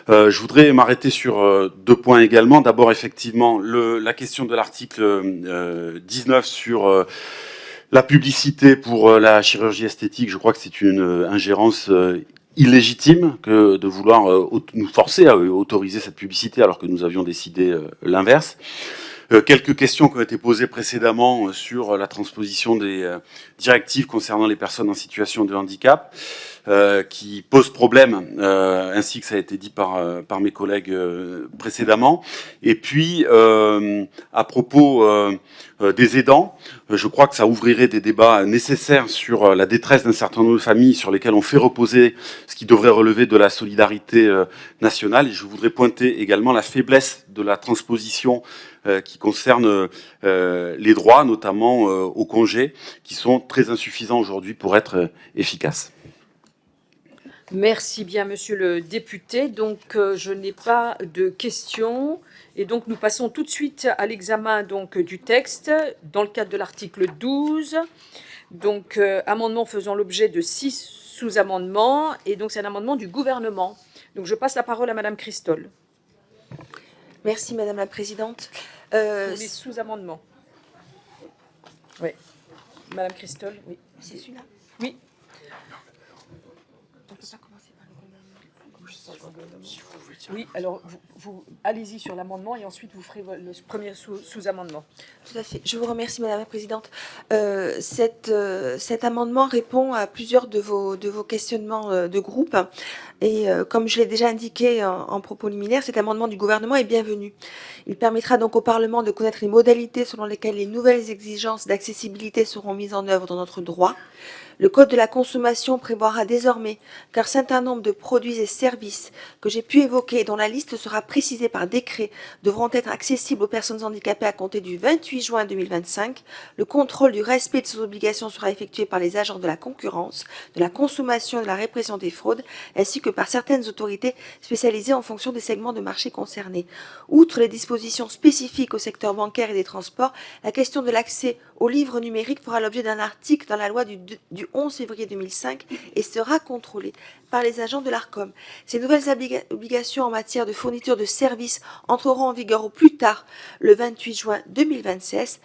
Je voudrais m'arrêter sur deux points également. D'abord, effectivement, la question de l'article 19 sur la publicité pour la chirurgie esthétique. Je crois que c'est une ingérence illégitime que de vouloir nous forcer à autoriser cette publicité alors que nous avions décidé l'inverse. Quelques questions qui ont été posées précédemment sur la transposition des directives concernant les personnes en situation de handicap, qui posent problème, ainsi que ça a été dit par mes collègues précédemment. Et puis, à propos des aidants, je crois que ça ouvrirait des débats nécessaires sur la détresse d'un certain nombre de familles sur lesquelles on fait reposer ce qui devrait relever de la solidarité nationale. Et je voudrais pointer également la faiblesse de la transposition qui concerne les droits, notamment aux congés, qui sont très insuffisants aujourd'hui pour être efficaces. Merci bien, monsieur le député. Donc, je n'ai pas de questions. Et donc, nous passons tout de suite à l'examen donc, du texte dans le cadre de l'article 12. Donc, amendement faisant l'objet de 6 sous-amendements. Et donc, c'est un amendement du gouvernement. Donc, je passe la parole à madame Christol. Merci, Madame la Présidente. Pour les sous-amendements. Oui. Madame Christol, oui. C'est celui-là. Oui. On peut pas commencer par le gouvernement. Oui, alors vous allez-y sur l'amendement et ensuite vous ferez le premier sous-amendement. Tout à fait. Je vous remercie, Madame la Présidente. Cet amendement répond à plusieurs de vos questionnements de groupe. Et comme je l'ai déjà indiqué en propos liminaire, cet amendement du gouvernement est bienvenu. Il permettra donc au Parlement de connaître les modalités selon lesquelles les nouvelles exigences d'accessibilité seront mises en œuvre dans notre droit. Le Code de la consommation prévoira désormais qu'un certain nombre de produits et services que j'ai pu évoquer et dont la liste sera précisée par décret devront être accessibles aux personnes handicapées à compter du 28 juin 2025. Le contrôle du respect de ces obligations sera effectué par les agents de la concurrence, de la consommation et de la répression des fraudes, ainsi que par certaines autorités spécialisées en fonction des segments de marché concernés. Outre les dispositions spécifiques au secteur bancaire et des transports, la question de l'accès aux livres numériques fera l'objet d'un article dans la loi du 11 février 2005 et sera contrôlée par les agents de l'ARCOM. Ces nouvelles obligations en matière de fourniture de services entreront en vigueur au plus tard le 28 juin 2027,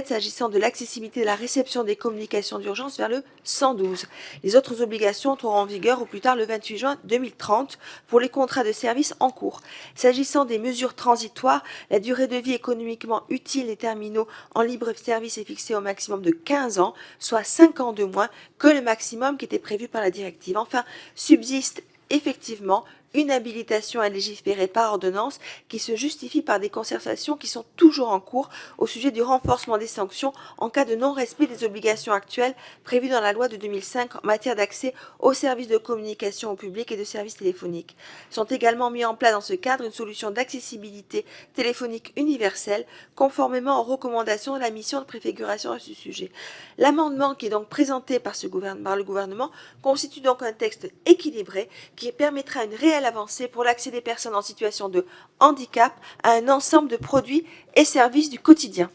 s'agissant de l'accessibilité de la réception des communications d'urgence vers le 112. Les autres obligations entreront en vigueur au plus tard le 28 juin 2030 pour les contrats de services en cours. S'agissant des mesures transitoires, la durée de vie économiquement utile des terminaux en libre service est fixée au maximum de 15 ans, soit 5 ans de moins que le maximum qui était prévu par la directive. Enfin, subsiste effectivement une habilitation à légiférer par ordonnance qui se justifie par des concertations qui sont toujours en cours au sujet du renforcement des sanctions en cas de non-respect des obligations actuelles prévues dans la loi de 2005 en matière d'accès aux services de communication au public et de services téléphoniques. Sont également mis en place dans ce cadre une solution d'accessibilité téléphonique universelle conformément aux recommandations de la mission de préfiguration à ce sujet. L'amendement qui est donc présenté par le gouvernement constitue donc un texte équilibré qui permettra une réelle avancée pour l'accès des personnes en situation de handicap à un ensemble de produits et services du quotidien.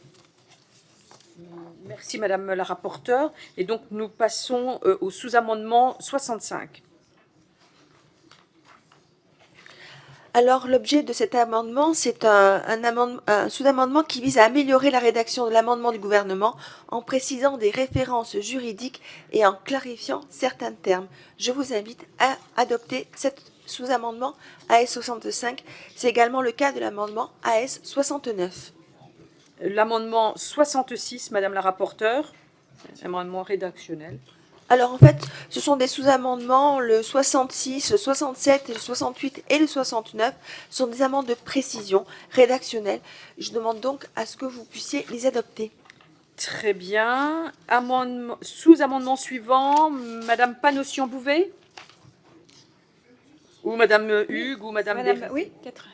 Merci madame la rapporteure. Et donc nous passons au sous-amendement 65. Alors, l'objet de cet amendement, c'est un sous-amendement qui vise à améliorer la rédaction de l'amendement du gouvernement en précisant des références juridiques et en clarifiant certains termes. Je vous invite à adopter cet sous-amendement AS 65. C'est également le cas de l'amendement AS 69. L'amendement 66, madame la rapporteure, amendement rédactionnel. Alors en fait, ce sont des sous-amendements, le 66, le 67, le 68 et le 69 sont des amendements de précision rédactionnelle. Je demande donc à ce que vous puissiez les adopter. Très bien. Sous-amendement suivant, madame Panossian-Bouvet ou madame Hugues ou madame Berry. Oui, 80.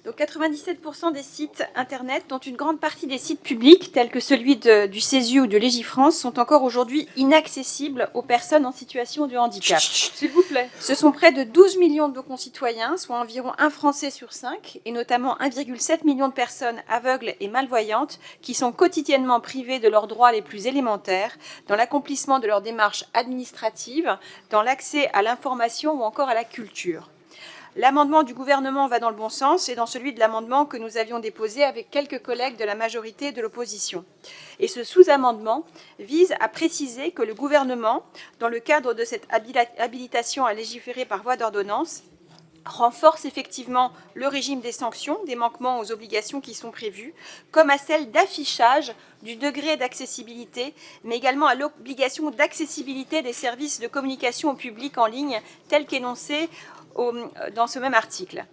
Donc 97% des sites internet, dont une grande partie des sites publics, tels que celui du CESU ou de Légifrance, sont encore aujourd'hui inaccessibles aux personnes en situation de handicap. S'il vous plaît. Ce sont près de 12 millions de nos concitoyens, soit environ un Français sur 5, et notamment 1,7 million de personnes aveugles et malvoyantes, qui sont quotidiennement privées de leurs droits les plus élémentaires, dans l'accomplissement de leurs démarches administratives, dans l'accès à l'information ou encore à la culture. L'amendement du gouvernement va dans le bon sens et dans celui de l'amendement que nous avions déposé avec quelques collègues de la majorité et de l'opposition. Et ce sous-amendement vise à préciser que le gouvernement, dans le cadre de cette habilitation à légiférer par voie d'ordonnance, renforce effectivement le régime des sanctions, des manquements aux obligations qui sont prévues, comme à celle d'affichage du degré d'accessibilité, mais également à l'obligation d'accessibilité des services de communication au public en ligne, tel qu'énoncé dans ce même article.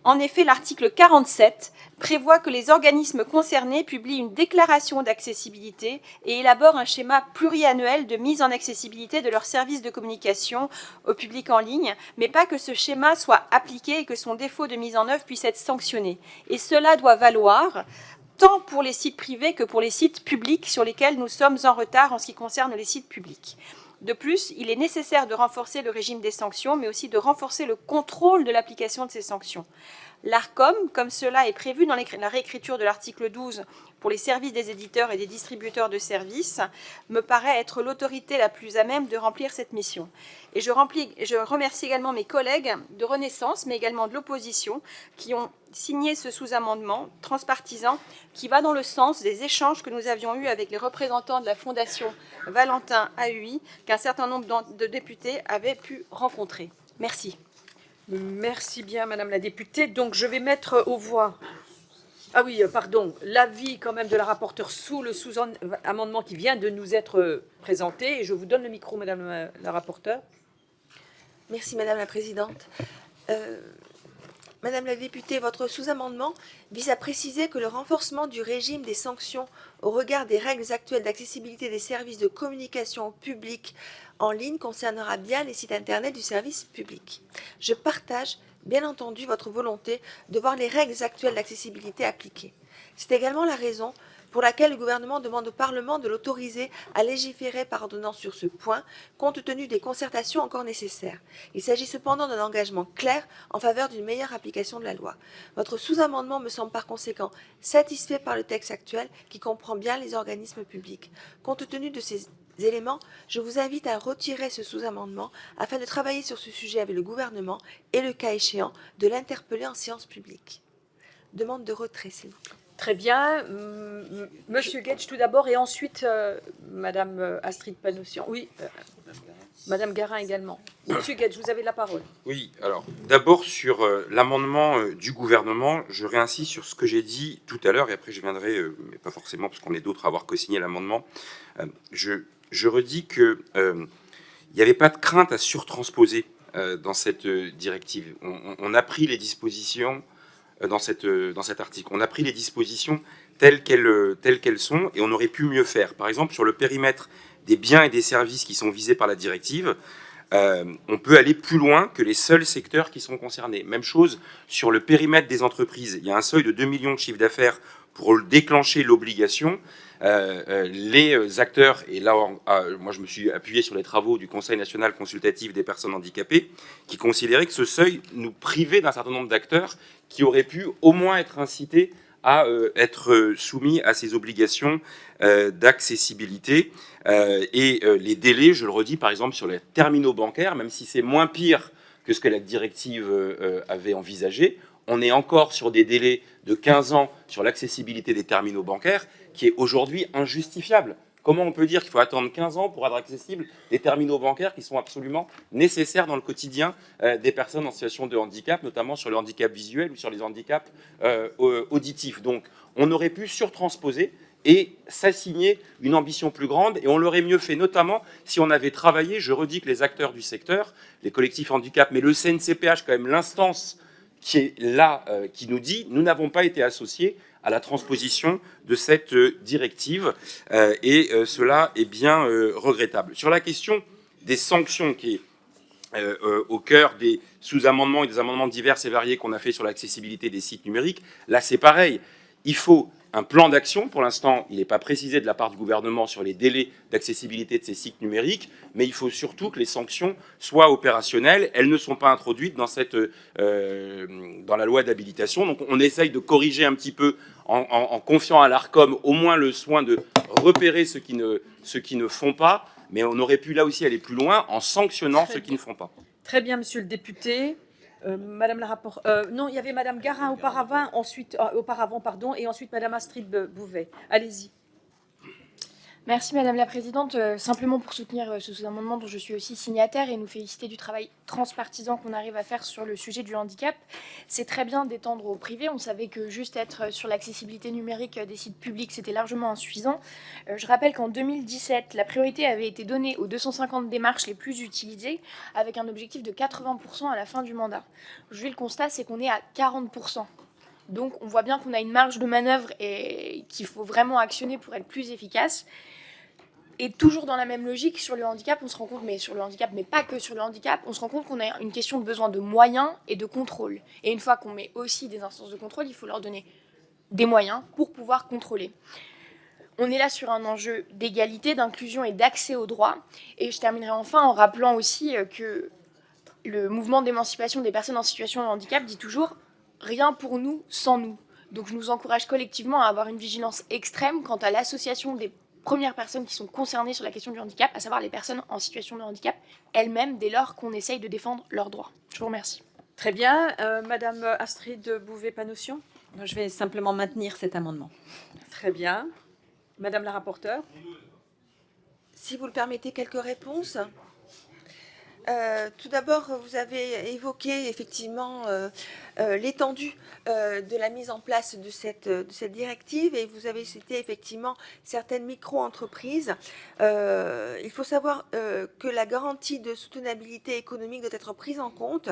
En effet, l'article 47 prévoit que les organismes concernés publient une déclaration d'accessibilité et élaborent un schéma pluriannuel de mise en accessibilité de leurs services de communication au public en ligne, mais pas que ce schéma soit appliqué et que son défaut de mise en œuvre puisse être sanctionné. Et cela doit valoir tant pour les sites privés que pour les sites publics sur lesquels nous sommes en retard en ce qui concerne les sites publics. De plus, il est nécessaire de renforcer le régime des sanctions, mais aussi de renforcer le contrôle de l'application de ces sanctions. L'ARCOM, comme cela est prévu dans la réécriture de l'article 12 pour les services des éditeurs et des distributeurs de services, me paraît être l'autorité la plus à même de remplir cette mission. Et je remercie également mes collègues de Renaissance, mais également de l'opposition, qui ont signé ce sous-amendement transpartisan qui va dans le sens des échanges que nous avions eus avec les représentants de la Fondation Valentin AUI, qu'un certain nombre de députés avaient pu rencontrer. Merci. Merci bien, Madame la députée. Donc, je vais mettre aux voix... Ah oui, pardon, l'avis quand même de la rapporteure sous le sous-amendement qui vient de nous être présenté. Et je vous donne le micro, Madame la rapporteure. Merci, Madame la Présidente. Madame la députée, votre sous-amendement vise à préciser que le renforcement du régime des sanctions au regard des règles actuelles d'accessibilité des services de communication publique en ligne concernera bien les sites Internet du service public. Je partage bien entendu votre volonté de voir les règles actuelles d'accessibilité appliquées. C'est également la raison pour laquelle le gouvernement demande au Parlement de l'autoriser à légiférer par ordonnance sur ce point, compte tenu des concertations encore nécessaires. Il s'agit cependant d'un engagement clair en faveur d'une meilleure application de la loi. Votre sous-amendement me semble par conséquent satisfait par le texte actuel qui comprend bien les organismes publics. Compte tenu de ces éléments, je vous invite à retirer ce sous-amendement afin de travailler sur ce sujet avec le gouvernement et, le cas échéant, de l'interpeller en séance publique. Demande de retrait, s'il vous plaît. Très bien. Monsieur Guedj tout d'abord et ensuite Madame Astrid Panossian. Oui, Madame Garin également. Monsieur Guedj, vous avez la parole. Oui, alors d'abord sur l'amendement du gouvernement, je réinsiste sur ce que j'ai dit tout à l'heure et après je viendrai, mais pas forcément parce qu'on est d'autres à avoir co-signé l'amendement. Je redis que il n'y avait pas de crainte à surtransposer dans cette directive. On a pris les dispositions dans cet article. On a pris les dispositions telles qu'elles sont et on aurait pu mieux faire. Par exemple, sur le périmètre des biens et des services qui sont visés par la directive, on peut aller plus loin que les seuls secteurs qui sont concernés. Même chose sur le périmètre des entreprises. Il y a un seuil de 2 millions de chiffre d'affaires pour déclencher l'obligation. Les acteurs, et là moi je me suis appuyé sur les travaux du Conseil national consultatif des personnes handicapées, qui considérait que ce seuil nous privait d'un certain nombre d'acteurs qui auraient pu au moins être incités à être soumis à ces obligations d'accessibilité. Et les délais, je le redis, par exemple sur les terminaux bancaires, même si c'est moins pire que ce que la directive avait envisagé, on est encore sur des délais de 15 ans sur l'accessibilité des terminaux bancaires, qui est aujourd'hui injustifiable. Comment on peut dire qu'il faut attendre 15 ans pour être accessible des terminaux bancaires qui sont absolument nécessaires dans le quotidien des personnes en situation de handicap, notamment sur le handicap visuel ou sur les handicaps auditifs. Donc, on aurait pu surtransposer et s'assigner une ambition plus grande, et on l'aurait mieux fait, notamment si on avait travaillé, je redis que les acteurs du secteur, les collectifs handicap, mais le CNCPH, quand même l'instance qui est là, qui nous dit « nous n'avons pas été associés à la transposition de cette directive et cela est bien regrettable. » Sur la question des sanctions qui est au cœur des sous-amendements et des amendements divers et variés qu'on a fait sur l'accessibilité des sites numériques, là c'est pareil, il faut un plan d'action. Pour l'instant, il n'est pas précisé de la part du gouvernement sur les délais d'accessibilité de ces sites numériques, mais il faut surtout que les sanctions soient opérationnelles. Elles ne sont pas introduites dans la loi d'habilitation. Donc on essaye de corriger un petit peu en confiant à l'ARCOM au moins le soin de repérer ceux qui ne font pas, mais on aurait pu là aussi aller plus loin en sanctionnant ceux qui ne font pas. Très bien, monsieur le député. Madame la rapporteure, non, il y avait Madame Garin auparavant, et ensuite Madame Astrid Bouvet. Allez-y. Merci Madame la Présidente. Simplement pour soutenir ce sous-amendement dont je suis aussi signataire et nous féliciter du travail transpartisan qu'on arrive à faire sur le sujet du handicap. C'est très bien d'étendre au privé. On savait que juste être sur l'accessibilité numérique des sites publics, c'était largement insuffisant. Je rappelle qu'en 2017, la priorité avait été donnée aux 250 démarches les plus utilisées, avec un objectif de 80% à la fin du mandat. Aujourd'hui, le constat, c'est qu'on est à 40%. Donc, on voit bien qu'on a une marge de manœuvre et qu'il faut vraiment actionner pour être plus efficace. Et toujours dans la même logique, sur le handicap, on se rend compte, mais pas que sur le handicap, on se rend compte qu'on a une question de besoin de moyens et de contrôle. Et une fois qu'on met aussi des instances de contrôle, il faut leur donner des moyens pour pouvoir contrôler. on est là sur un enjeu d'égalité, d'inclusion et d'accès aux droits. Et je terminerai enfin en rappelant aussi que le mouvement d'émancipation des personnes en situation de handicap dit toujours « rien pour nous sans nous ». Donc je nous encourage collectivement à avoir une vigilance extrême quant à l'association des premières personnes qui sont concernées sur la question du handicap, à savoir les personnes en situation de handicap elles-mêmes, dès lors qu'on essaye de défendre leurs droits. Je vous remercie. Très bien. Madame Astrid Bouvet-Panossian. Je vais simplement maintenir cet amendement. Très bien. Madame la rapporteure. Si vous le permettez, quelques réponses. Tout d'abord, vous avez évoqué effectivement l'étendue de la mise en place de cette directive et vous avez cité effectivement certaines micro-entreprises. Il faut savoir que la garantie de soutenabilité économique doit être prise en compte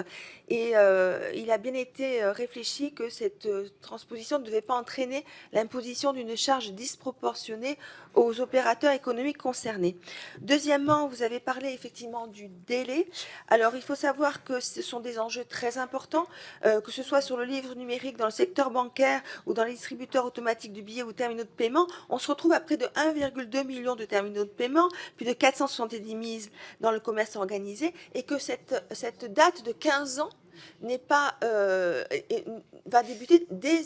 et il a bien été réfléchi que cette transposition ne devait pas entraîner l'imposition d'une charge disproportionnée aux opérateurs économiques concernés. Deuxièmement, vous avez parlé effectivement du délai. Alors, il faut savoir que ce sont des enjeux très importants, que ce soit sur le livre numérique, dans le secteur bancaire ou dans les distributeurs automatiques de billets ou terminaux de paiement. On se retrouve à près de 1,2 million de terminaux de paiement, plus de 470 000 dans le commerce organisé, et que cette date de 15 ans n'est pas, va débuter dès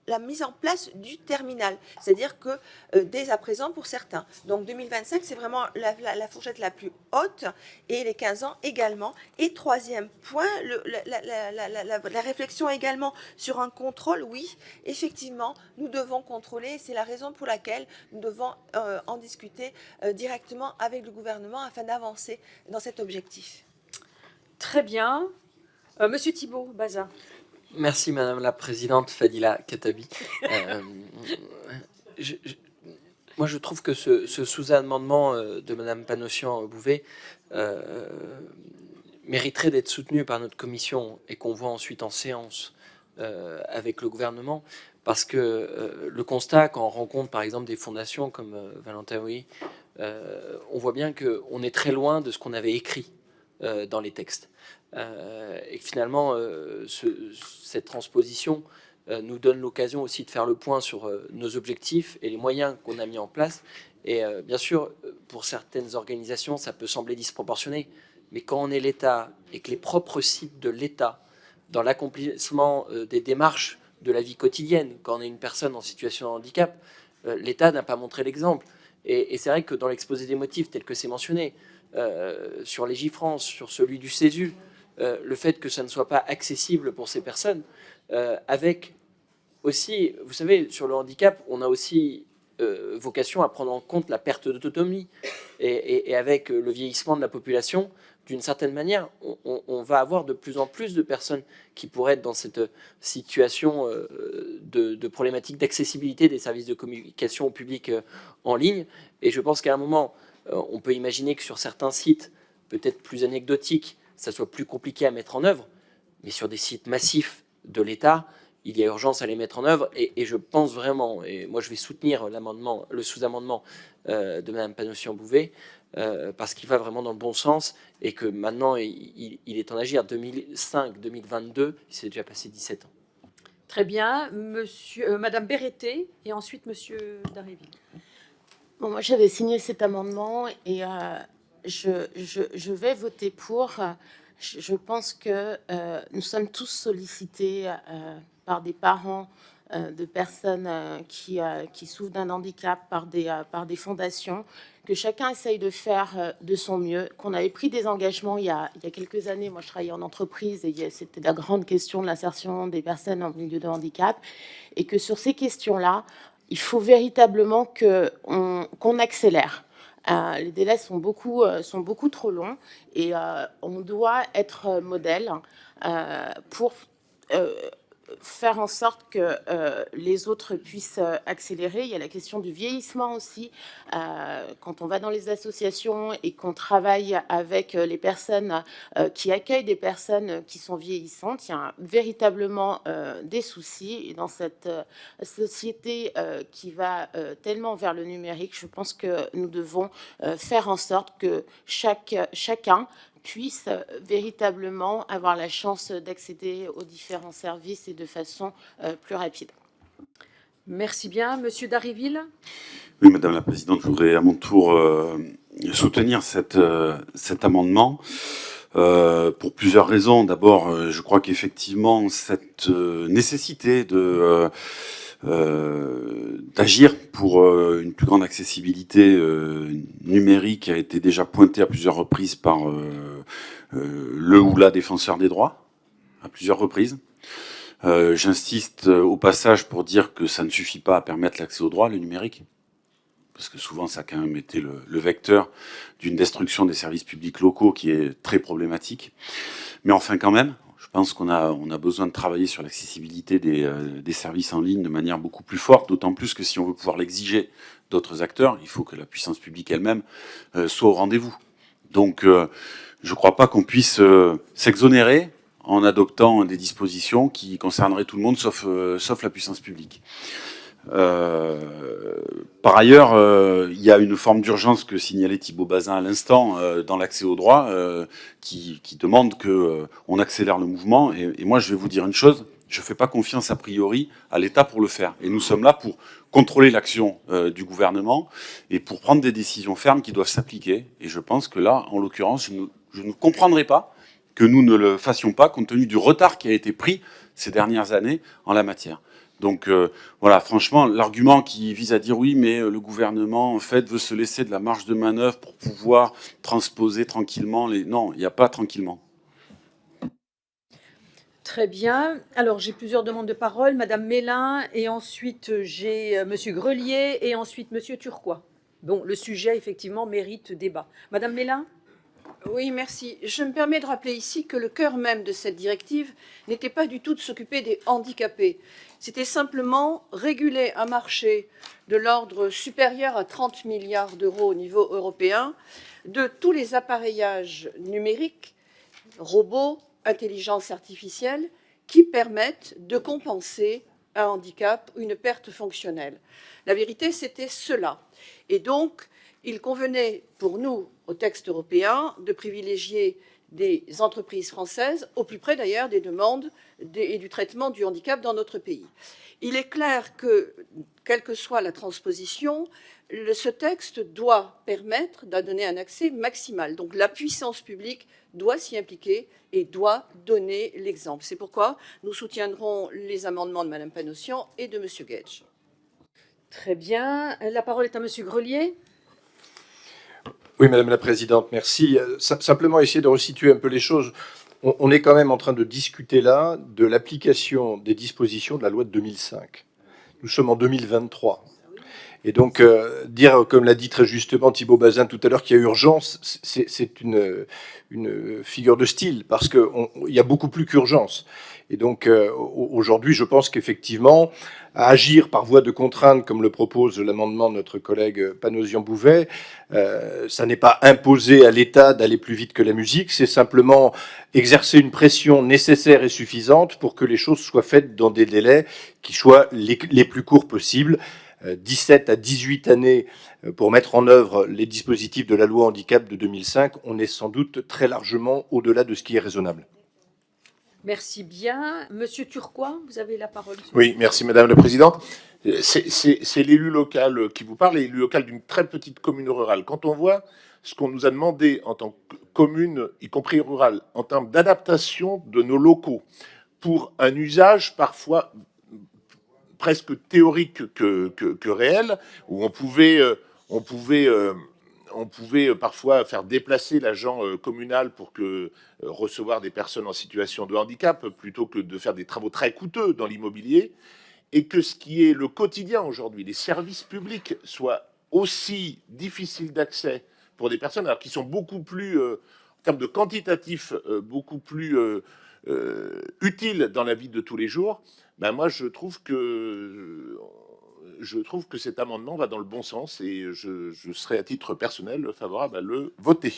la mise en place du terminal, c'est-à-dire que dès à présent pour certains. Donc 2025, c'est vraiment la fourchette la plus haute et les 15 ans également. Et troisième point, la réflexion également sur un contrôle. Oui, effectivement, nous devons contrôler. C'est la raison pour laquelle nous devons en discuter directement avec le gouvernement afin d'avancer dans cet objectif. Très bien. Monsieur Thibault Bazin. Merci Madame la Présidente, Fadila Khattabi. Moi je trouve que ce sous-amendement de Madame Panossian-Bouvet mériterait d'être soutenu par notre commission et qu'on voit ensuite en séance avec le gouvernement, parce que le constat, quand on rencontre par exemple des fondations comme Valentin Houy, on voit bien qu'on est très loin de ce qu'on avait écrit dans les textes. Et que finalement, cette transposition nous donne l'occasion aussi de faire le point sur nos objectifs et les moyens qu'on a mis en place. Et bien sûr, pour certaines organisations, ça peut sembler disproportionné, mais quand on est l'État et que les propres sites de l'État, dans l'accomplissement des démarches de la vie quotidienne, quand on est une personne en situation de handicap, l'État n'a pas montré l'exemple. Et c'est vrai que dans l'exposé des motifs, tel que c'est mentionné, sur Légifrance, sur celui du CESU, le fait que ça ne soit pas accessible pour ces personnes, avec aussi, vous savez, sur le handicap, on a aussi vocation à prendre en compte la perte d'autonomie, et avec le vieillissement de la population, d'une certaine manière, on va avoir de plus en plus de personnes qui pourraient être dans cette situation de problématique d'accessibilité des services de communication au public en ligne, et je pense qu'à un moment, on peut imaginer que sur certains sites, peut-être plus anecdotiques, ça soit plus compliqué à mettre en œuvre, mais sur des sites massifs de l'État, il y a urgence à les mettre en œuvre, et je pense vraiment, et moi je vais soutenir le sous-amendement de Mme Panossian-Bouvet, parce qu'il va vraiment dans le bon sens, et que maintenant il est en agir. 2005-2022, il s'est déjà passé 17 ans. Très bien. Madame Berreté, et ensuite Monsieur Darivi. Bon, moi j'avais signé cet amendement, et je vais voter pour. Je pense que nous sommes tous sollicités par des parents de personnes qui souffrent d'un handicap, par des fondations, que chacun essaye de faire de son mieux, qu'on avait pris des engagements il y a quelques années. Moi, je travaillais en entreprise et c'était la grande question de l'insertion des personnes en milieu de handicap, et que sur ces questions-là, il faut véritablement qu'on accélère. Les délais sont beaucoup trop longs, et on doit être modèle pour faire en sorte que les autres puissent accélérer. Il y a la question du vieillissement aussi. Quand on va dans les associations et qu'on travaille avec les personnes qui accueillent des personnes qui sont vieillissantes, il y a véritablement des soucis. Et dans cette société qui va tellement vers le numérique, je pense que nous devons faire en sorte que chacun puisse véritablement avoir la chance d'accéder aux différents services et de façon plus rapide. Merci bien. Monsieur Dharréville? Oui, Madame la Présidente, je voudrais à mon tour soutenir cet amendement pour plusieurs raisons. D'abord, je crois qu'effectivement, cette nécessité d'agir pour une plus grande accessibilité numérique a été déjà pointée à plusieurs reprises par le ou la défenseur des droits, à plusieurs reprises. J'insiste au passage pour dire que ça ne suffit pas à permettre l'accès au droit, le numérique, parce que souvent ça a quand même été le vecteur d'une destruction des services publics locaux qui est très problématique. Mais enfin quand même, je pense qu'on a besoin de travailler sur l'accessibilité des services en ligne de manière beaucoup plus forte, d'autant plus que si on veut pouvoir l'exiger d'autres acteurs, il faut que la puissance publique elle-même soit au rendez-vous. Donc je ne crois pas qu'on puisse s'exonérer en adoptant des dispositions qui concerneraient tout le monde sauf la puissance publique. Par ailleurs, il y a une forme d'urgence que signalait Thibault Bazin à l'instant dans l'accès au droit qui demande qu'on accélère le mouvement. Et moi, je vais vous dire une chose, je ne fais pas confiance a priori à l'État pour le faire. Et nous sommes là pour contrôler l'action du gouvernement et pour prendre des décisions fermes qui doivent s'appliquer. Et je pense que là, en l'occurrence, je ne comprendrai pas que nous ne le fassions pas compte tenu du retard qui a été pris ces dernières années en la matière. Donc voilà, franchement, l'argument qui vise à dire oui, mais le gouvernement en fait veut se laisser de la marge de manœuvre pour pouvoir transposer tranquillement les... Non, il n'y a pas tranquillement. Très bien. Alors, j'ai plusieurs demandes de parole. Madame Mélin, et ensuite j'ai Monsieur Grelier, et ensuite Monsieur Turquois. Bon, le sujet, effectivement, mérite débat. Madame Mélin? Oui, merci. Je me permets de rappeler ici que le cœur même de cette directive n'était pas du tout de s'occuper des handicapés. C'était simplement réguler un marché de l'ordre supérieur à 30 milliards d'euros au niveau européen de tous les appareillages numériques, robots, intelligence artificielle, qui permettent de compenser un handicap ou une perte fonctionnelle. La vérité, c'était cela. Et donc, il convenait pour nous, au texte européen, de privilégier des entreprises françaises, au plus près d'ailleurs des demandes et du traitement du handicap dans notre pays. Il est clair que, quelle que soit la transposition, ce texte doit permettre de donner un accès maximal. Donc la puissance publique doit s'y impliquer et doit donner l'exemple. C'est pourquoi nous soutiendrons les amendements de Mme Panossian et de M. Gage. Très bien. La parole est à Monsieur Grelier. Oui, Madame la Présidente, merci. Simplement essayer de resituer un peu les choses. On est quand même en train de discuter là de l'application des dispositions de la loi de 2005. Nous sommes en 2023. Et donc, dire, comme l'a dit très justement Thibault Bazin tout à l'heure, qu'il y a urgence, c'est une figure de style, parce qu'il y a beaucoup plus qu'urgence. Et donc, aujourd'hui, je pense qu'effectivement, à agir par voie de contrainte, comme le propose l'amendement de notre collègue Panosian-Bouvet, ça n'est pas imposer à l'État d'aller plus vite que la musique, c'est simplement exercer une pression nécessaire et suffisante pour que les choses soient faites dans des délais qui soient les plus courts possibles. 17 à 18 années pour mettre en œuvre les dispositifs de la loi handicap de 2005, on est sans doute très largement au-delà de ce qui est raisonnable. Merci bien. Monsieur Turquois, vous avez la parole. Oui, merci Madame la Présidente. C'est l'élu local qui vous parle, l'élu local d'une très petite commune rurale. Quand on voit ce qu'on nous a demandé en tant que commune, y compris rurale, en termes d'adaptation de nos locaux pour un usage parfois presque théorique que réel, où on pouvait parfois faire déplacer l'agent communal pour recevoir des personnes en situation de handicap, plutôt que de faire des travaux très coûteux dans l'immobilier, et que ce qui est le quotidien aujourd'hui, les services publics, soient aussi difficiles d'accès pour des personnes, alors qui sont beaucoup plus, en termes de quantitatif, beaucoup plus utiles dans la vie de tous les jours. Ben moi, je trouve que cet amendement va dans le bon sens et je serai à titre personnel favorable à le voter.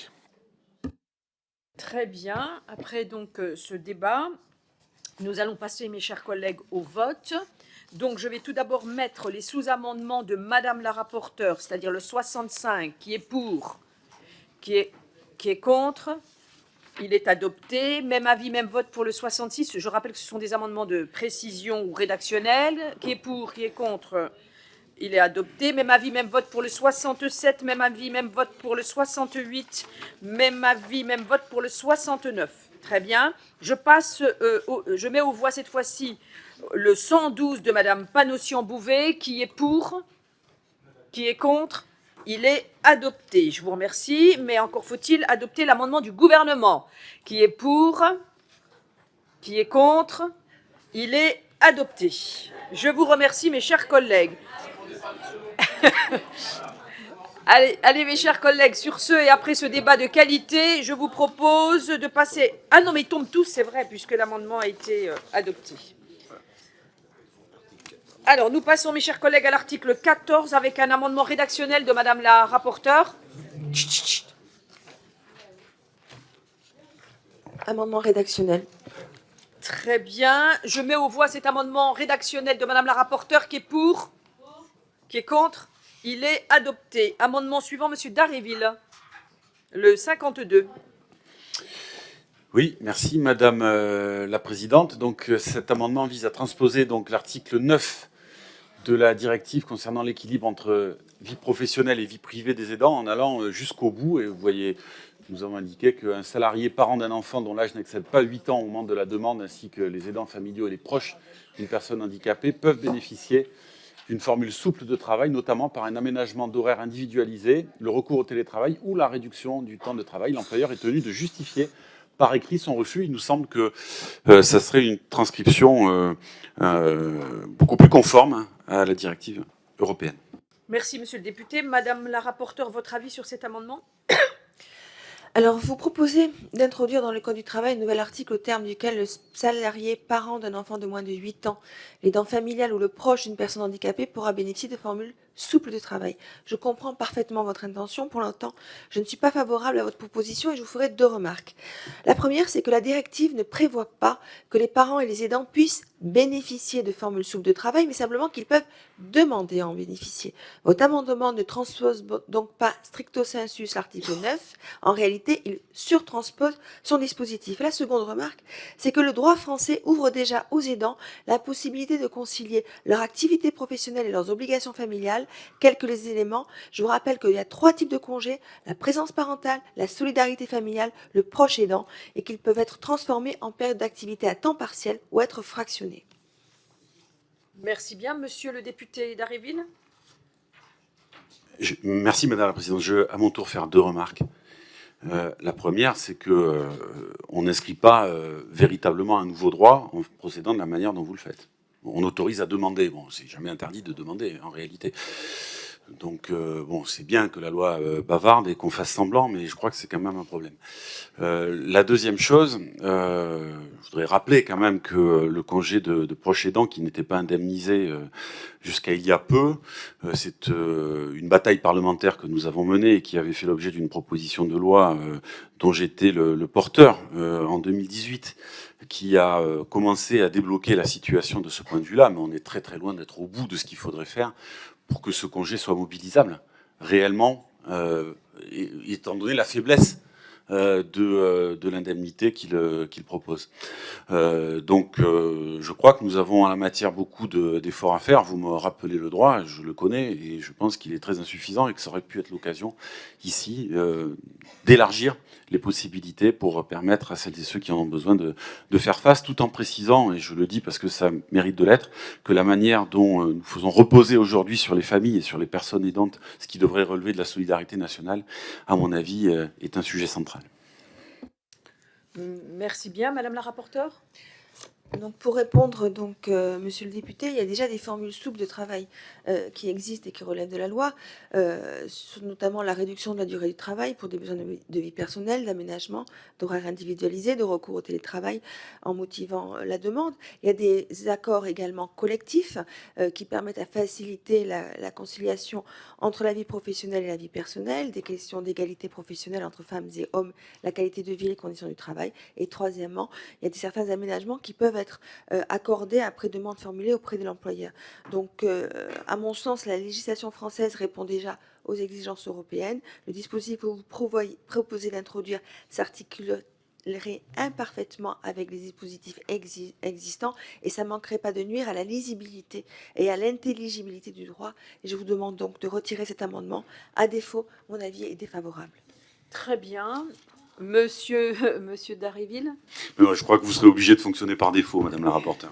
Très bien. Après donc ce débat, nous allons passer, mes chers collègues, au vote. Donc je vais tout d'abord mettre les sous-amendements de Madame la rapporteure, c'est-à-dire le 65, qui est pour, qui est contre, Il est adopté. Même avis, même vote pour le 66. Je rappelle que ce sont des amendements de précision ou rédactionnels. Qui est pour, qui est contre? Il est adopté. Même avis, même vote pour le 67. Même avis, même vote pour le 68. Même avis, même vote pour le 69. Très bien. Je mets aux voix cette fois-ci le 112 de Madame Panossian-Bouvet. Qui est pour? Qui est contre? Il est adopté. Je vous remercie. Mais encore faut-il adopter l'amendement du gouvernement. Qui est pour? Qui est contre? Il est adopté. Je vous remercie, mes chers collègues. Allez, mes chers collègues, sur ce et après ce débat de qualité, je vous propose de passer... Ah non, mais ils tombent tous, c'est vrai, puisque l'amendement a été adopté. Alors, nous passons, mes chers collègues, à l'article 14 avec un amendement rédactionnel de Madame la rapporteure. Amendement rédactionnel. Très bien. Je mets aux voix cet amendement rédactionnel de Madame la rapporteure qui est pour, qui est contre. Il est adopté. Amendement suivant, Monsieur Dharréville, le 52. Oui, merci Madame la Présidente. Donc cet amendement vise à transposer donc l'article 9 de la directive concernant l'équilibre entre vie professionnelle et vie privée des aidants en allant jusqu'au bout. Et vous voyez, nous avons indiqué qu'un salarié parent d'un enfant dont l'âge n'excède pas 8 ans au moment de la demande, ainsi que les aidants familiaux et les proches d'une personne handicapée peuvent bénéficier d'une formule souple de travail, notamment par un aménagement d'horaire individualisé, le recours au télétravail ou la réduction du temps de travail. L'employeur est tenu de justifier par écrit son refus. Il nous semble que ça serait une transcription beaucoup plus conforme à la directive européenne. Merci, Monsieur le député. Madame la rapporteure, votre avis sur cet amendement? Alors, vous proposez d'introduire dans le Code du travail un nouvel article au terme duquel le salarié parent d'un enfant de moins de 8 ans, l'aidant familial ou le proche d'une personne handicapée pourra bénéficier de formules souples de travail. Je comprends parfaitement votre intention. Pour l'instant, je ne suis pas favorable à votre proposition et je vous ferai 2 remarques. La première, c'est que la directive ne prévoit pas que les parents et les aidants puissent bénéficier de formules souples de travail, mais simplement qu'ils peuvent demander à en bénéficier. Votre amendement ne transpose donc pas stricto sensu l'article 9. En réalité, il surtranspose son dispositif. La seconde remarque, c'est que le droit français ouvre déjà aux aidants la possibilité de concilier leur activité professionnelle et leurs obligations familiales. Quelques les éléments. Je vous rappelle qu'il y a 3 types de congés: la présence parentale, la solidarité familiale, le proche aidant, et qu'ils peuvent être transformés en période d'activité à temps partiel ou être fractionnés. Merci bien. Monsieur le député Dharréville. Merci Madame la Présidente. Je vais à mon tour faire 2 remarques. La première, c'est que on n'inscrit pas véritablement un nouveau droit en procédant de la manière dont vous le faites. On autorise à demander. Bon, c'est jamais interdit de demander en réalité. Donc, bon, c'est bien que la loi bavarde et qu'on fasse semblant, mais je crois que c'est quand même un problème. La deuxième chose, je voudrais rappeler quand même que le congé de proche aidant qui n'était pas indemnisé jusqu'à il y a peu, c'est une bataille parlementaire que nous avons menée et qui avait fait l'objet d'une proposition de loi dont j'étais le porteur en 2018, qui a commencé à débloquer la situation de ce point de vue-là, mais on est très très loin d'être au bout de ce qu'il faudrait faire pour que ce congé soit mobilisable réellement, étant donné la faiblesse de l'indemnité qu'il propose. Donc, je crois que nous avons en la matière beaucoup d'efforts à faire. Vous me rappelez le droit, je le connais, et je pense qu'il est très insuffisant et que ça aurait pu être l'occasion ici d'élargir les possibilités pour permettre à celles et ceux qui en ont besoin de faire face, tout en précisant, et je le dis parce que ça mérite de l'être, que la manière dont nous faisons reposer aujourd'hui sur les familles et sur les personnes aidantes ce qui devrait relever de la solidarité nationale, à mon avis, est un sujet central. Merci bien. Madame la rapporteure. Donc, pour répondre, monsieur le député, il y a déjà des formules souples de travail qui existent et qui relèvent de la loi, notamment la réduction de la durée du travail pour des besoins de vie personnelle, d'aménagement, d'horaires individualisés, de recours au télétravail en motivant la demande. Il y a des accords également collectifs qui permettent à faciliter la conciliation entre la vie professionnelle et la vie personnelle, des questions d'égalité professionnelle entre femmes et hommes, la qualité de vie et les conditions du travail. Et troisièmement, il y a certains aménagements qui peuvent être accordés après demande formulée auprès de l'employeur. Donc, à mon sens, la législation française répond déjà aux exigences européennes. Le dispositif que vous proposez d'introduire s'articule imparfaitement avec les dispositifs existants et ça ne manquerait pas de nuire à la lisibilité et à l'intelligibilité du droit. Et je vous demande donc de retirer cet amendement. À défaut, mon avis est défavorable. Très bien. Monsieur Dharréville. Je crois que vous serez obligé de fonctionner par défaut, Madame la rapporteure.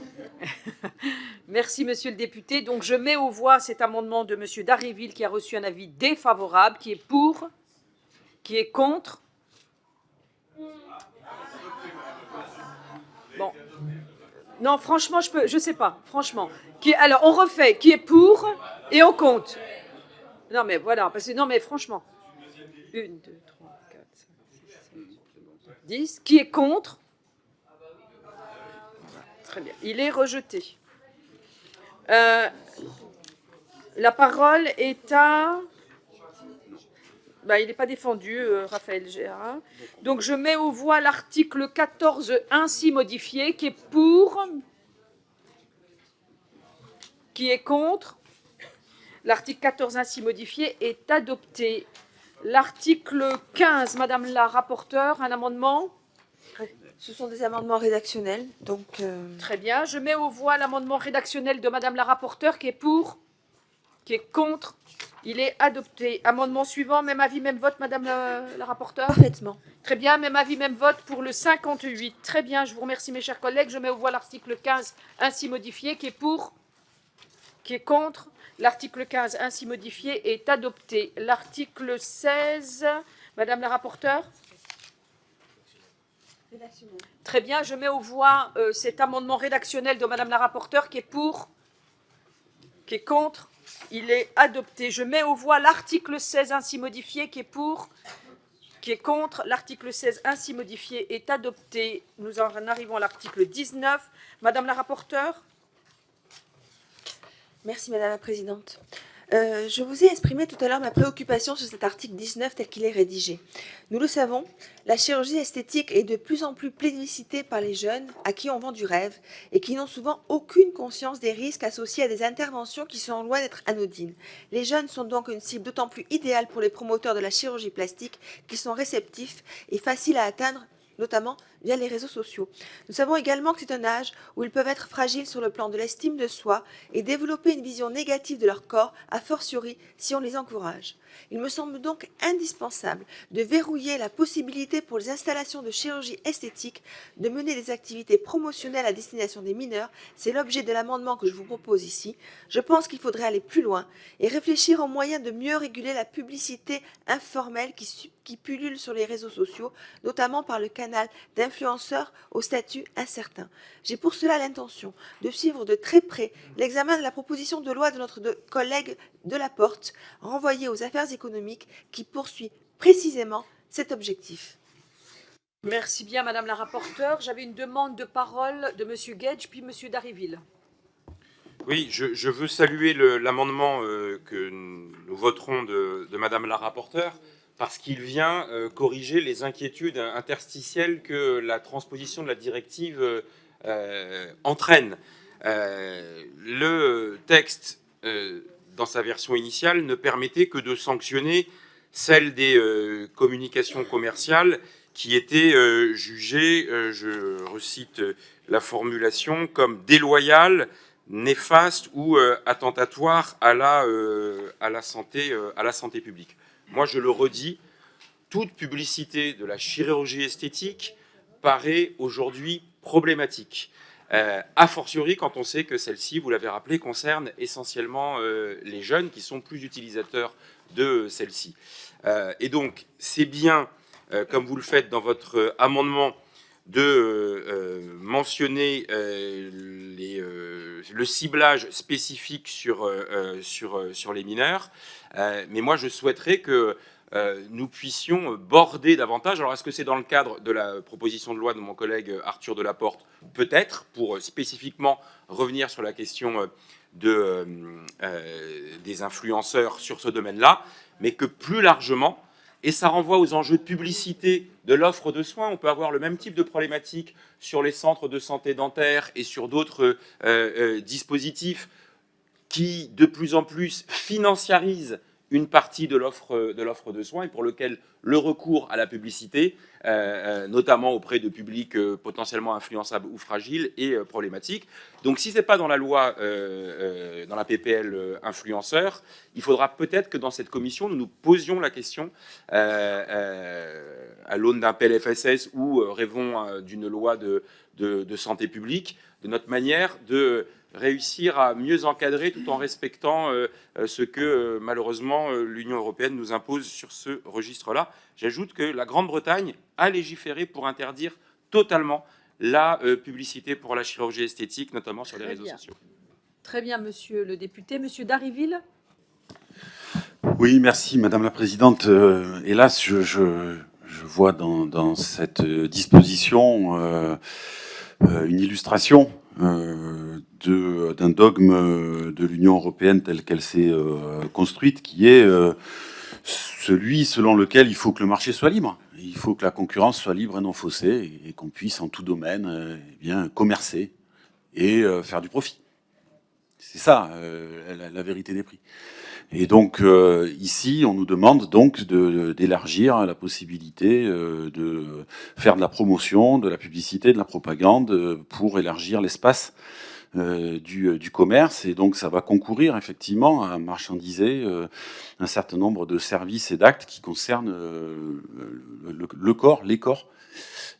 Merci, monsieur le député. Donc, je mets aux voix cet amendement de monsieur Dharréville qui a reçu un avis défavorable. Qui est pour? Qui est contre? Bon. Non, franchement, je sais pas. Franchement. Alors, on refait. Qui est pour et on compte. Non, mais voilà. Parce que, non, mais franchement. 1, 2, 3, 4, 5, 6, 7, 10. Qui est contre? Très bien. Il est rejeté. La parole est à... il n'est pas défendu, Raphaël Gérard. Donc, je mets aux voix l'article 14 ainsi modifié. Qui est pour? Qui est contre? L'article 14 ainsi modifié est adopté. L'article 15, Madame la rapporteure, un amendement? Ce sont des amendements rédactionnels, donc... Très bien. Je mets aux voix l'amendement rédactionnel de Madame la rapporteure qui est pour, qui est contre. Il est adopté. Amendement suivant, même avis, même vote, Madame la rapporteure? Parfaitement. Très bien, même avis, même vote pour le 58. Très bien, je vous remercie mes chers collègues. Je mets aux voix l'article 15 ainsi modifié qui est pour, qui est contre. L'article 15 ainsi modifié est adopté. L'article 16, Madame la rapporteure? Très bien, je mets aux voix cet amendement rédactionnel de Madame la rapporteure qui est pour, qui est contre. Il est adopté. Je mets aux voix l'article 16 ainsi modifié qui est pour, qui est contre. L'article 16 ainsi modifié est adopté. Nous en arrivons à l'article 19. Madame la rapporteure? Merci Madame la Présidente. Je vous ai exprimé tout à l'heure ma préoccupation sur cet article 19 tel qu'il est rédigé. Nous le savons, la chirurgie esthétique est de plus en plus plébiscitée par les jeunes à qui on vend du rêve et qui n'ont souvent aucune conscience des risques associés à des interventions qui sont loin d'être anodines. Les jeunes sont donc une cible d'autant plus idéale pour les promoteurs de la chirurgie plastique qui sont réceptifs et faciles à atteindre, notamment via les réseaux sociaux. Nous savons également que c'est un âge où ils peuvent être fragiles sur le plan de l'estime de soi et développer une vision négative de leur corps, a fortiori si on les encourage. Il me semble donc indispensable de verrouiller la possibilité pour les installations de chirurgie esthétique de mener des activités promotionnelles à destination des mineurs. C'est l'objet de l'amendement que je vous propose ici. Je pense qu'il faudrait aller plus loin et réfléchir aux moyens de mieux réguler la publicité informelle qui pullule sur les réseaux sociaux, notamment par le canal d'influenceurs au statut incertain. J'ai pour cela l'intention de suivre de très près l'examen de la proposition de loi de notre collègue Delaporte, renvoyée aux affaires économiques, qui poursuit précisément cet objectif. Merci bien, Madame la rapporteure. J'avais une demande de parole de Monsieur Guedj, puis Monsieur Dharréville. Oui, je veux saluer l'amendement que nous voterons de Madame la rapporteure, parce qu'il vient corriger les inquiétudes interstitielles que la transposition de la directive entraîne. Le texte, dans sa version initiale, ne permettait que de sanctionner celle des communications commerciales qui étaient jugées, je recite la formulation, comme déloyales, néfastes ou attentatoires à la santé publique. Moi, je le redis, toute publicité de la chirurgie esthétique paraît aujourd'hui problématique. A fortiori quand on sait que celle-ci, vous l'avez rappelé, concerne essentiellement les jeunes qui sont plus utilisateurs de celle-ci. Et donc, c'est bien, comme vous le faites dans votre amendement, de mentionner le ciblage spécifique sur les mineurs. Mais moi, je souhaiterais que nous puissions border davantage. Alors, est-ce que c'est dans le cadre de la proposition de loi de mon collègue Arthur Delaporte? Peut-être, pour spécifiquement revenir sur la question des influenceurs sur ce domaine-là, mais que plus largement, et ça renvoie aux enjeux de publicité de l'offre de soins. On peut avoir le même type de problématique sur les centres de santé dentaire et sur d'autres dispositifs qui, de plus en plus, financiarisent une partie de l'offre de soins et pour lequel le recours à la publicité notamment auprès de publics potentiellement influençables ou fragiles et problématiques. Donc si ce n'est pas dans la loi, dans la PPL influenceur, il faudra peut-être que dans cette commission, nous nous posions la question, à l'aune d'un PLFSS ou rêvons d'une loi de santé publique, de notre manière de réussir à mieux encadrer tout en respectant ce que malheureusement l'Union européenne nous impose sur ce registre-là. J'ajoute que la Grande-Bretagne a légiféré pour interdire totalement la publicité pour la chirurgie esthétique, notamment sur les réseaux sociaux. Très bien, monsieur le député. Monsieur Dharréville. Oui, merci Madame la Présidente. Hélas, je vois dans cette disposition une illustration d'un dogme de l'Union européenne telle qu'elle s'est construite, qui est celui selon lequel il faut que le marché soit libre. Il faut que la concurrence soit libre et non faussée, et qu'on puisse en tout domaine commercer et faire du profit. C'est ça la vérité des prix. Et donc ici, on nous demande donc d'élargir la possibilité de faire de la promotion, de la publicité, de la propagande pour élargir l'espace du commerce. Et donc ça va concourir effectivement à marchandiser un certain nombre de services et d'actes qui concernent le corps, les corps.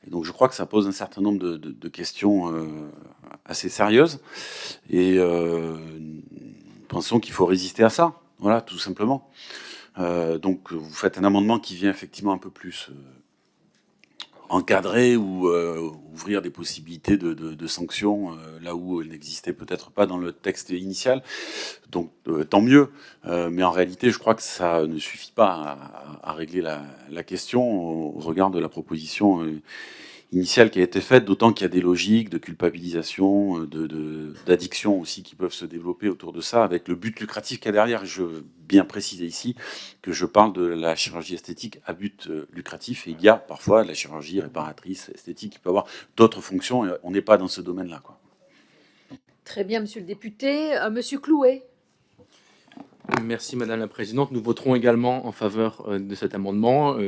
Et donc je crois que ça pose un certain nombre de questions assez sérieuses. Et nous pensons qu'il faut résister à ça. Voilà, tout simplement. Donc, vous faites un amendement qui vient effectivement un peu plus encadrer ou ouvrir des possibilités de sanctions là où elles n'existaient peut-être pas dans le texte initial. Donc, tant mieux. Mais en réalité, je crois que ça ne suffit pas à régler la question au regard de la proposition initiale qui a été faite, d'autant qu'il y a des logiques de culpabilisation, d'addiction aussi qui peuvent se développer autour de ça, avec le but lucratif qu'il y a derrière. Je veux bien préciser ici que je parle de la chirurgie esthétique à but lucratif, et il y a parfois la chirurgie réparatrice esthétique qui peut avoir d'autres fonctions, et on n'est pas dans ce domaine-là, quoi. Très bien, monsieur le député. Monsieur Clouet. Merci Madame la Présidente. Nous voterons également en faveur de cet amendement.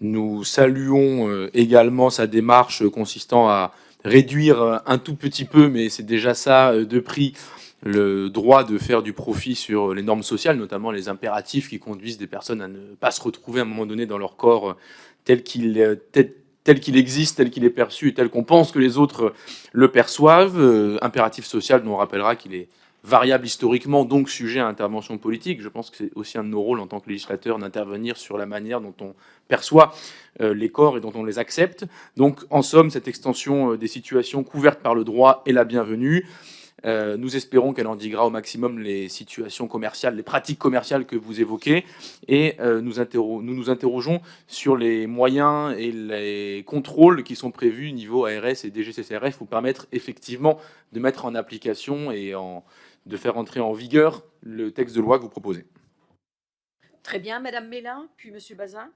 Nous saluons également sa démarche consistant à réduire un tout petit peu, mais c'est déjà ça de prix, le droit de faire du profit sur les normes sociales, notamment les impératifs qui conduisent des personnes à ne pas se retrouver à un moment donné dans leur corps tel qu'il existe, tel qu'il est perçu et tel qu'on pense que les autres le perçoivent. Impératif social dont on rappellera qu'il est variable historiquement, donc sujet à intervention politique. Je pense que c'est aussi un de nos rôles en tant que législateur d'intervenir sur la manière dont on perçoit les corps et dont on les accepte. Donc, en somme, cette extension des situations couvertes par le droit est la bienvenue. Nous espérons qu'elle endiguera au maximum les situations commerciales, les pratiques commerciales que vous évoquez, et nous nous interrogeons sur les moyens et les contrôles qui sont prévus niveau ARS et DGCCRF pour permettre effectivement de mettre en application et de faire entrer en vigueur le texte de loi que vous proposez. Très bien, Madame Mélin, puis Monsieur Bazin.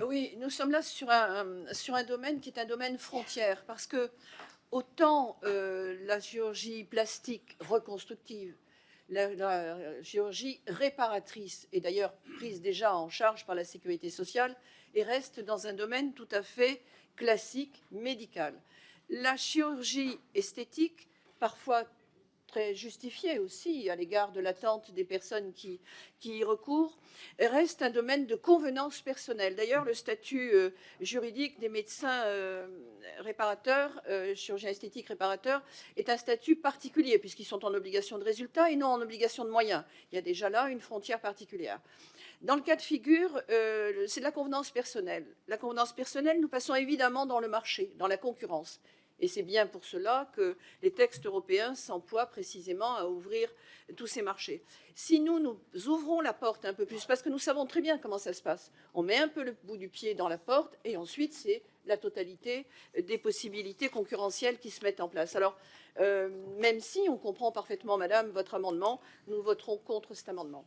Oui, nous sommes là sur un domaine qui est un domaine frontière, parce que autant la chirurgie plastique reconstructive, la chirurgie réparatrice est d'ailleurs prise déjà en charge par la sécurité sociale et reste dans un domaine tout à fait classique, médical. La chirurgie esthétique, parfois très justifiée aussi à l'égard de l'attente des personnes qui y recourent, reste un domaine de convenance personnelle. D'ailleurs, le statut juridique des médecins réparateurs, chirurgiens esthétiques réparateurs, est un statut particulier, puisqu'ils sont en obligation de résultat et non en obligation de moyens. Il y a déjà là une frontière particulière. Dans le cas de figure, c'est de la convenance personnelle. La convenance personnelle, nous passons évidemment dans le marché, dans la concurrence. Et c'est bien pour cela que les textes européens s'emploient précisément à ouvrir tous ces marchés. Si nous ouvrons la porte un peu plus, parce que nous savons très bien comment ça se passe, on met un peu le bout du pied dans la porte et ensuite c'est la totalité des possibilités concurrentielles qui se mettent en place. Alors, même si on comprend parfaitement, Madame, votre amendement, nous voterons contre cet amendement.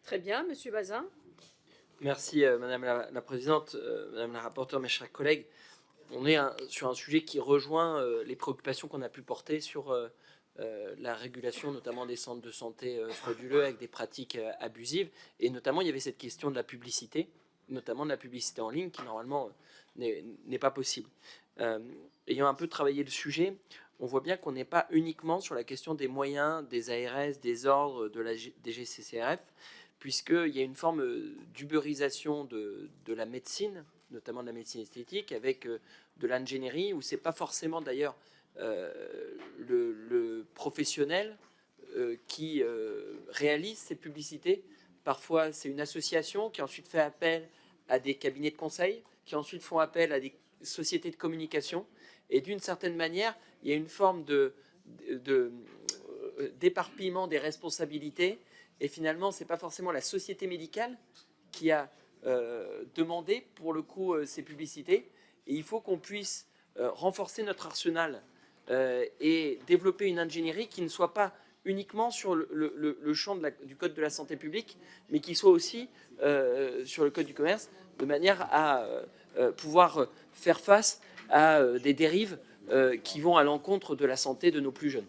Très bien, Monsieur Bazin. Merci Madame la Présidente, Madame la rapporteure, mes chers collègues. On est sur un sujet qui rejoint les préoccupations qu'on a pu porter sur la régulation, notamment des centres de santé frauduleux avec des pratiques abusives. Et notamment, il y avait cette question de la publicité notamment de la publicité en ligne qui normalement n'est pas possible. Ayant un peu travaillé le sujet, on voit bien qu'on n'est pas uniquement sur la question des moyens, des ARS, des ordres, de la DGCCRF, puisqu'il y a une forme d'ubérisation de la médecine, notamment de la médecine esthétique, avec de l'ingénierie, où ce n'est pas forcément d'ailleurs le professionnel qui réalise ces publicités. Parfois, c'est une association qui ensuite fait appel à des cabinets de conseil, qui ensuite font appel à des sociétés de communication. Et d'une certaine manière, il y a une forme d'éparpillement des responsabilités. Et finalement, ce n'est pas forcément la société médicale qui a demandé, pour le coup, ces publicités. Et il faut qu'on puisse renforcer notre arsenal et développer une ingénierie qui ne soit pas uniquement sur le champ du Code de la santé publique, mais qui soit aussi sur le Code du commerce, de manière à pouvoir faire face à des dérives qui vont à l'encontre de la santé de nos plus jeunes.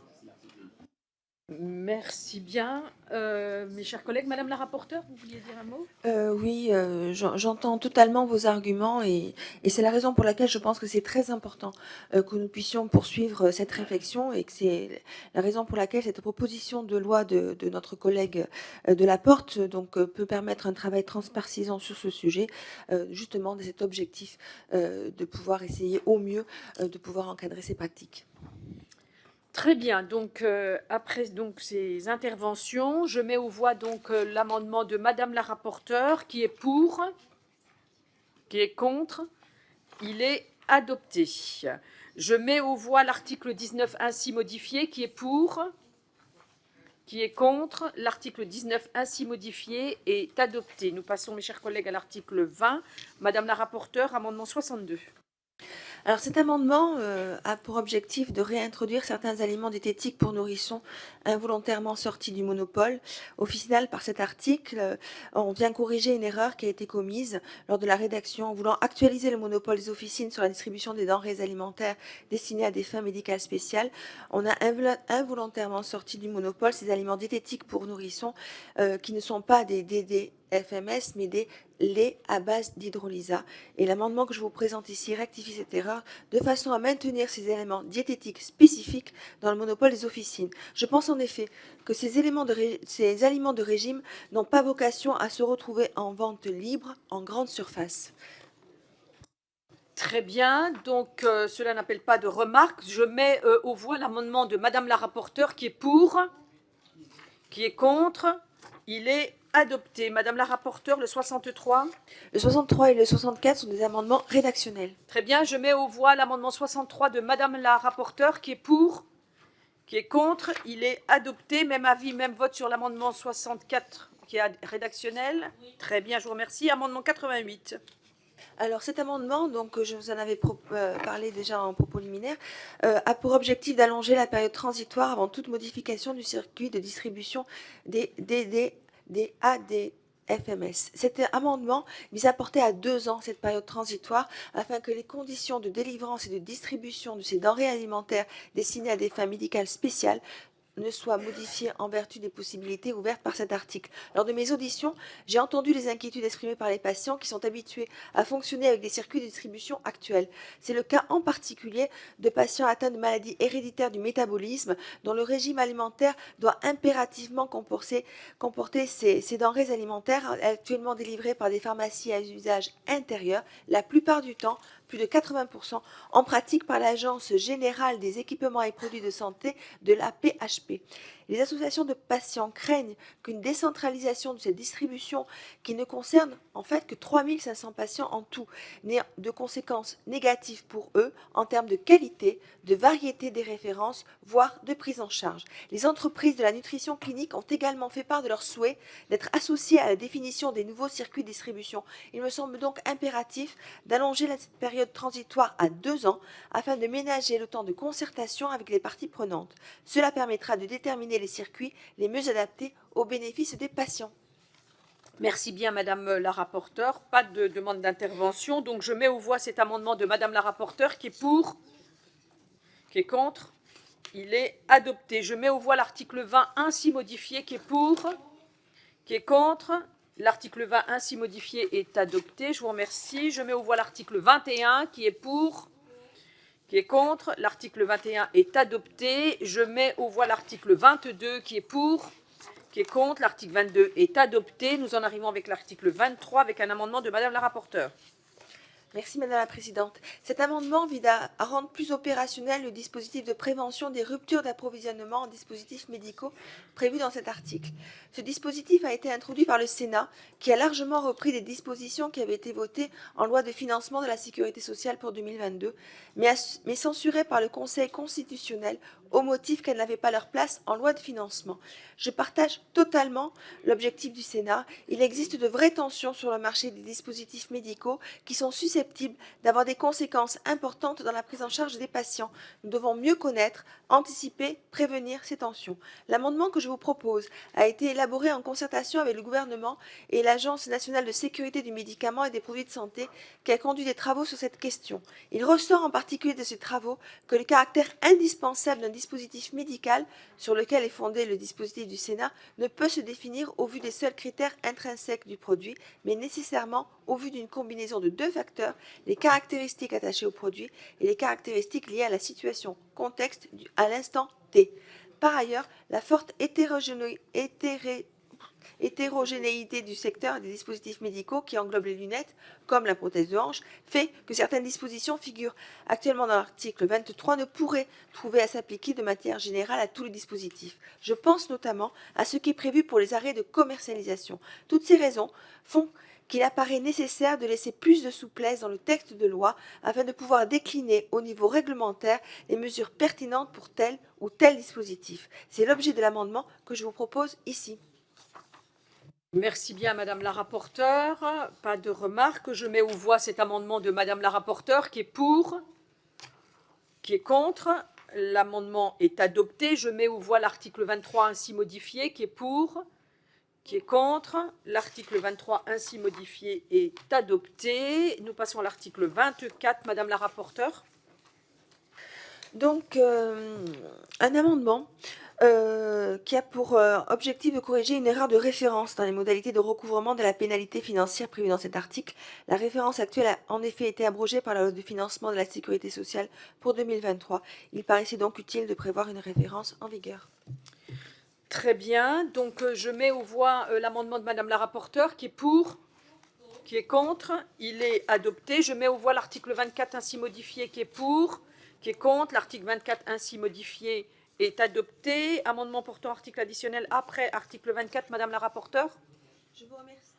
Merci bien. Mes chers collègues, Madame la rapporteure, vous vouliez dire un mot ? Oui, j'entends totalement vos arguments et c'est la raison pour laquelle je pense que c'est très important que nous puissions poursuivre cette réflexion et que c'est la raison pour laquelle cette proposition de loi de notre collègue de la Porte donc, peut permettre un travail transpartisan sur ce sujet, justement de cet objectif de pouvoir essayer au mieux de pouvoir encadrer ces pratiques. Très bien. Donc, après ces interventions, je mets aux voix donc l'amendement de Madame la rapporteure qui est pour, qui est contre. Il est adopté. Je mets aux voix l'article 19 ainsi modifié qui est pour, qui est contre. L'article 19 ainsi modifié est adopté. Nous passons, mes chers collègues, à l'article 20. Madame la rapporteure, amendement 62. Alors cet amendement a pour objectif de réintroduire certains aliments diététiques pour nourrissons involontairement sortis du monopole. Au final, par cet article, on vient corriger une erreur qui a été commise lors de la rédaction en voulant actualiser le monopole des officines sur la distribution des denrées alimentaires destinées à des fins médicales spéciales. On a involontairement sorti du monopole ces aliments diététiques pour nourrissons qui ne sont pas des DDFMS, mais des laits à base d'hydrolysa. Et l'amendement que je vous présente ici rectifie cette erreur de façon à maintenir ces éléments diététiques spécifiques dans le monopole des officines. Je pense en effet que ces aliments de régime n'ont pas vocation à se retrouver en vente libre en grande surface. Très bien. Donc, cela n'appelle pas de remarques. Je mets aux voix l'amendement de Madame la rapporteure qui est pour, qui est contre. Il est adopté. Madame la rapporteure, le 63. Le 63 et le 64 sont des amendements rédactionnels. Très bien, je mets aux voix l'amendement 63 de Madame la rapporteure qui est pour, qui est contre. Il est adopté. Même avis, même vote sur l'amendement 64 qui est rédactionnel. Oui. Très bien, je vous remercie. Amendement 88. Alors cet amendement, donc je vous en avais parlé déjà en propos liminaire, a pour objectif d'allonger la période transitoire avant toute modification du circuit de distribution des ADFMS. Cet amendement vise à porter à 2 ans cette période transitoire afin que les conditions de délivrance et de distribution de ces denrées alimentaires destinées à des fins médicales spéciales ne soient modifiées en vertu des possibilités ouvertes par cet article. Lors de mes auditions, j'ai entendu les inquiétudes exprimées par les patients qui sont habitués à fonctionner avec des circuits de distribution actuels. C'est le cas en particulier de patients atteints de maladies héréditaires du métabolisme dont le régime alimentaire doit impérativement comporter ces denrées alimentaires actuellement délivrées par des pharmacies à usage intérieur, la plupart du temps, plus de 80%, en pratique par l'Agence générale des équipements et produits de santé de la PHP. Les associations de patients craignent qu'une décentralisation de cette distribution, qui ne concerne en fait que 3500 patients en tout, n'ait de conséquences négatives pour eux en termes de qualité, de variété des références, voire de prise en charge. Les entreprises de la nutrition clinique ont également fait part de leur souhait d'être associées à la définition des nouveaux circuits de distribution. Il me semble donc impératif d'allonger cette période transitoire à 2 ans afin de ménager le temps de concertation avec les parties prenantes. Cela permettra de déterminer les circuits les mieux adaptés aux bénéfices des patients. Merci bien, Madame la rapporteure. Pas de demande d'intervention. Donc, je mets aux voix cet amendement de Madame la rapporteure qui est pour, qui est contre. Il est adopté. Je mets aux voix l'article 20 ainsi modifié qui est pour, qui est contre. L'article 20 ainsi modifié est adopté. Je vous remercie. Je mets aux voix l'article 21 qui est pour, qui est contre. L'article 21 est adopté. Je mets aux voix l'article 22 qui est pour, qui est contre. L'article 22 est adopté. Nous en arrivons avec l'article 23 avec un amendement de Madame la rapporteure. Merci Madame la Présidente. Cet amendement vise à rendre plus opérationnel le dispositif de prévention des ruptures d'approvisionnement en dispositifs médicaux prévu dans cet article. Ce dispositif a été introduit par le Sénat, qui a largement repris des dispositions qui avaient été votées en loi de financement de la sécurité sociale pour 2022, mais censurées par le Conseil constitutionnel au motif qu'elles n'avaient pas leur place en loi de financement. Je partage totalement l'objectif du Sénat. Il existe de vraies tensions sur le marché des dispositifs médicaux qui sont susceptibles d'avoir des conséquences importantes dans la prise en charge des patients. Nous devons mieux connaître, anticiper, prévenir ces tensions. L'amendement que je vous propose a été élaboré en concertation avec le gouvernement et l'Agence nationale de sécurité du médicament et des produits de santé qui a conduit des travaux sur cette question. Il ressort en particulier de ces travaux que le caractère indispensable d'un dispositif médical sur lequel est fondé le dispositif du Sénat ne peut se définir au vu des seuls critères intrinsèques du produit, mais nécessairement au vu d'une combinaison de deux facteurs, les caractéristiques attachées au produit et les caractéristiques liées à la situation, contexte à l'instant T. Par ailleurs, la forte hétérogénéité du secteur des dispositifs médicaux qui englobe les lunettes, comme la prothèse de hanche, fait que certaines dispositions figurent actuellement dans l'article 23 ne pourraient trouver à s'appliquer de manière générale à tous les dispositifs. Je pense notamment à ce qui est prévu pour les arrêts de commercialisation. Toutes ces raisons font qu'il apparaît nécessaire de laisser plus de souplesse dans le texte de loi afin de pouvoir décliner au niveau réglementaire les mesures pertinentes pour tel ou tel dispositif. C'est l'objet de l'amendement que je vous propose ici. Merci bien, Madame la rapporteure. Pas de remarques. Je mets aux voix cet amendement de Madame la rapporteure qui est pour, qui est contre. L'amendement est adopté. Je mets aux voix l'article 23 ainsi modifié qui est pour, qui est contre. L'article 23 ainsi modifié est adopté. Nous passons à l'article 24. Madame la rapporteure. Donc, un amendement qui a pour objectif de corriger une erreur de référence dans les modalités de recouvrement de la pénalité financière prévue dans cet article. La référence actuelle a en effet été abrogée par la loi de financement de la sécurité sociale pour 2023. Il paraissait donc utile de prévoir une référence en vigueur. Très bien. Donc, je mets aux voix l'amendement de Madame la rapporteure qui est pour, qui est contre. Il est adopté. Je mets aux voix l'article 24 ainsi modifié qui est pour, qui est contre. L'article 24 ainsi modifié est adopté. Amendement portant article additionnel après article 24, Madame la rapporteure. Je vous remercie.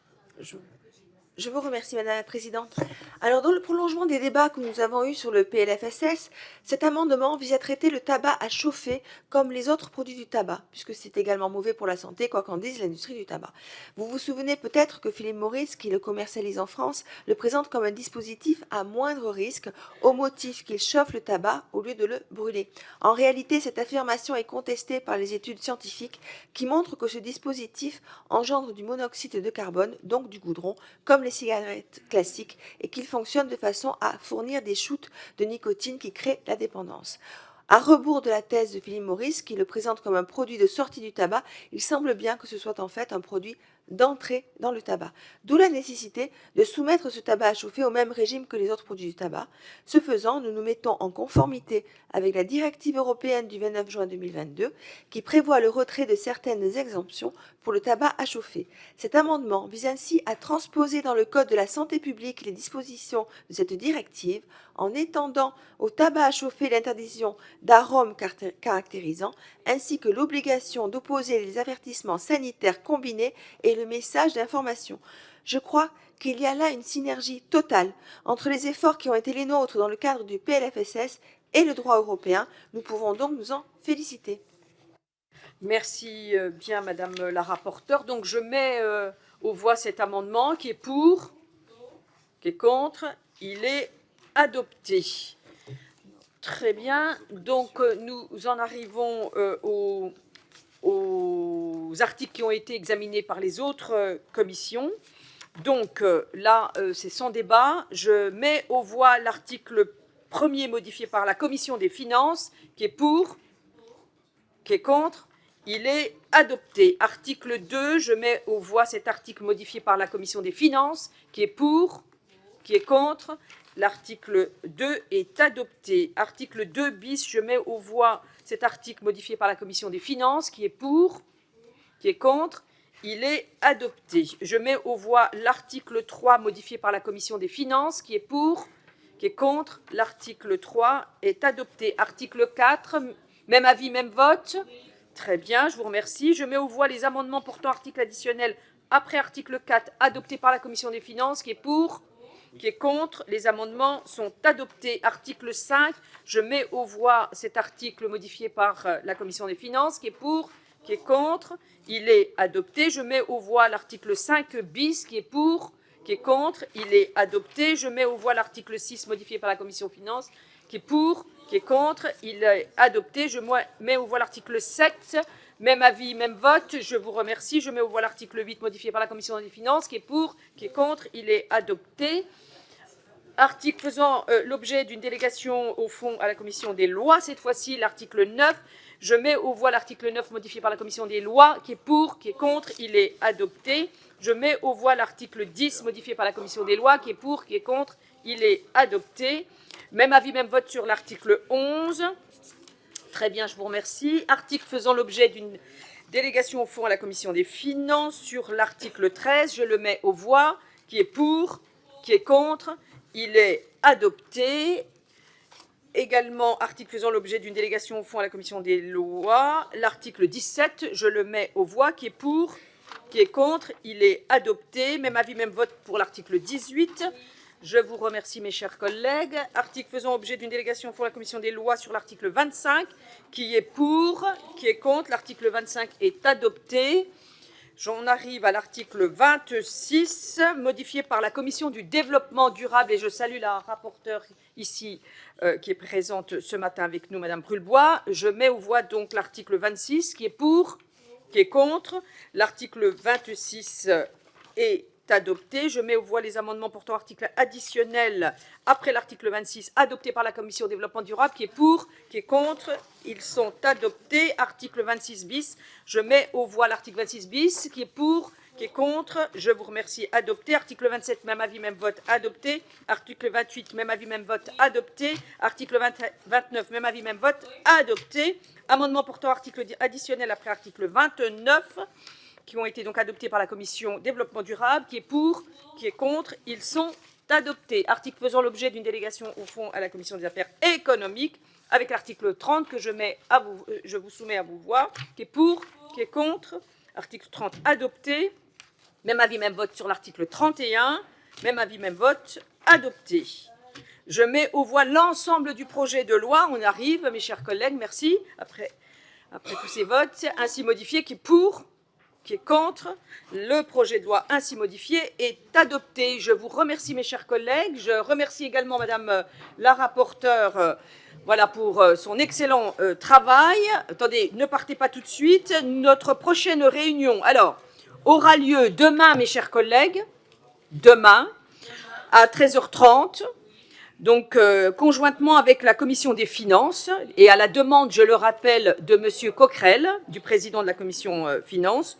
Je vous remercie, Madame la Présidente. Alors, dans le prolongement des débats que nous avons eus sur le PLFSS, cet amendement vise à traiter le tabac à chauffer comme les autres produits du tabac, puisque c'est également mauvais pour la santé, quoi qu'en dise l'industrie du tabac. Vous vous souvenez peut-être que Philip Morris, qui le commercialise en France, le présente comme un dispositif à moindre risque, au motif qu'il chauffe le tabac au lieu de le brûler. En réalité, cette affirmation est contestée par les études scientifiques qui montrent que ce dispositif engendre du monoxyde de carbone, donc du goudron, comme les cigarettes classiques, et qu'il fonctionne de façon à fournir des shoots de nicotine qui créent la dépendance. À rebours de la thèse de Philip Morris, qui le présente comme un produit de sortie du tabac, il semble bien que ce soit en fait un produit d'entrée dans le tabac. D'où la nécessité de soumettre ce tabac à chauffer au même régime que les autres produits du tabac. Ce faisant, nous nous mettons en conformité avec la directive européenne du 29 juin 2022 qui prévoit le retrait de certaines exemptions pour le tabac à chauffer. Cet amendement vise ainsi à transposer dans le Code de la santé publique les dispositions de cette directive en étendant au tabac à chauffer l'interdiction d'arômes caractérisants ainsi que l'obligation d'opposer les avertissements sanitaires combinés et le message d'information. Je crois qu'il y a là une synergie totale entre les efforts qui ont été les nôtres dans le cadre du PLFSS et le droit européen. Nous pouvons donc nous en féliciter. Merci bien, Madame la rapporteure. Donc, je mets aux voix cet amendement qui est pour, qui est contre. Il est adopté. Très bien. Donc, nous en arrivons aux articles qui ont été examinés par les autres commissions. Donc, là, c'est sans débat. Je mets aux voix l'article 1er modifié par la Commission des finances, qui est pour, qui est contre. il est adopté. Article 2, je mets aux voix cet article modifié par la commission des finances, qui est pour, qui est contre. L'article 2 est adopté. Article 2 bis, je mets aux voix cet article modifié par la commission des finances, qui est pour, qui est contre. Il est adopté. Je mets aux voix l'article 3 modifié par la commission des finances, qui est pour, qui est contre. L'article 3 est adopté. Article 4, même avis, même vote. Très bien, je vous remercie. Je mets aux voix les amendements portant article additionnel après article 4 adopté par la commission des finances, qui est pour, qui est contre. Les amendements sont adoptés. Article 5, je mets aux voix cet article modifié par la commission des finances, qui est pour, qui est contre. Il est adopté. Je mets aux voix l'article 5 bis, qui est pour, qui est contre. Il est adopté. Je mets aux voix l'article 6 modifié par la commission des finances, qui est pour, qui est contre. Il est adopté. Je mets aux voix l'article 7. Même avis, même vote. Je vous remercie. Je mets aux voix l'article 8 modifié par la commission des finances, qui est pour, qui est contre. Il est adopté. Article faisant l'objet d'une délégation au fond à la commission des lois. Cette fois-ci, l'article 9. Je mets aux voix l'article 9 modifié par la commission des lois, qui est pour, qui est contre. Il est adopté. Je mets aux voix l'article 10 modifié par la commission des lois, qui est pour, qui est contre. Il est adopté. Même avis, même vote sur l'article 11. Très bien, je vous remercie. Article faisant l'objet d'une délégation au fond à la commission des finances. Sur l'article 13, je le mets aux voix. Qui est pour, qui est contre. Il est adopté. Également, article faisant l'objet d'une délégation au fond à la commission des lois. L'article 17, je le mets aux voix. Qui est pour, qui est contre. Il est adopté. Même avis, même vote pour l'article 18. Je vous remercie, mes chers collègues. Article faisant objet d'une délégation pour la commission des lois sur l'article 25, qui est pour, qui est contre. L'article 25 est adopté. J'en arrive à l'article 26, modifié par la commission du développement durable, et je salue la rapporteure ici qui est présente ce matin avec nous, Madame Brulbois. Je mets aux voix donc l'article 26, qui est pour, qui est contre. L'article 26 est adopté. Je mets aux voix les amendements portant article additionnel après l'article 26 adopté par la commission au développement durable, qui est pour, qui est contre. Ils sont adoptés. Article 26 bis. Je mets aux voix l'article 26 bis, qui est pour, qui est contre. Je vous remercie. Adopté. Article 27, même avis, même vote, adopté. Article 28, même avis, même vote, adopté. Article 29, même avis, même vote, adopté. Amendement portant article additionnel après article 29, qui ont été donc adoptés par la commission développement durable, qui est pour, qui est contre. Ils sont adoptés. Article faisant l'objet d'une délégation au fond à la commission des affaires économiques, avec l'article 30 que je vous soumets à vous voir, qui est pour, qui est contre. Article 30 adopté. Même avis, même vote sur l'article 31. Même avis, même vote adopté. Je mets aux voix l'ensemble du projet de loi. On arrive, mes chers collègues, merci. Après tous ces votes, ainsi modifiés, qui est pour, qui est contre. Le projet de loi ainsi modifié est adopté. Je vous remercie, mes chers collègues. Je remercie également Madame la rapporteure pour son excellent travail. Attendez, ne partez pas tout de suite. Notre prochaine réunion aura lieu demain, mes chers collègues, demain à 13h30. Donc, conjointement avec la commission des finances et à la demande, je le rappelle, de Monsieur Coquerel, du président de la commission finances.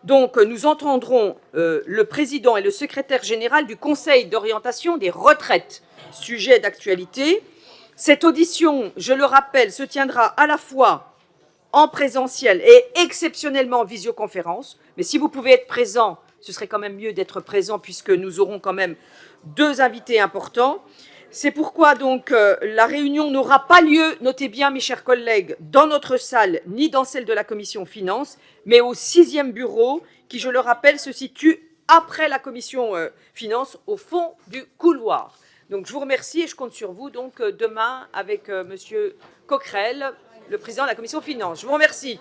Donc, nous entendrons le président et le secrétaire général du Conseil d'orientation des retraites, sujet d'actualité. Cette audition, je le rappelle, se tiendra à la fois en présentiel et exceptionnellement en visioconférence. Mais si vous pouvez être présent, ce serait quand même mieux d'être présent puisque nous aurons quand même 2 invités importants. C'est pourquoi donc la réunion n'aura pas lieu, notez bien mes chers collègues, dans notre salle ni dans celle de la commission finances, mais au 6e bureau qui, je le rappelle, se situe après la commission finances au fond du couloir. Donc je vous remercie et je compte sur vous donc demain avec monsieur Coquerel, le président de la commission finances. Je vous remercie.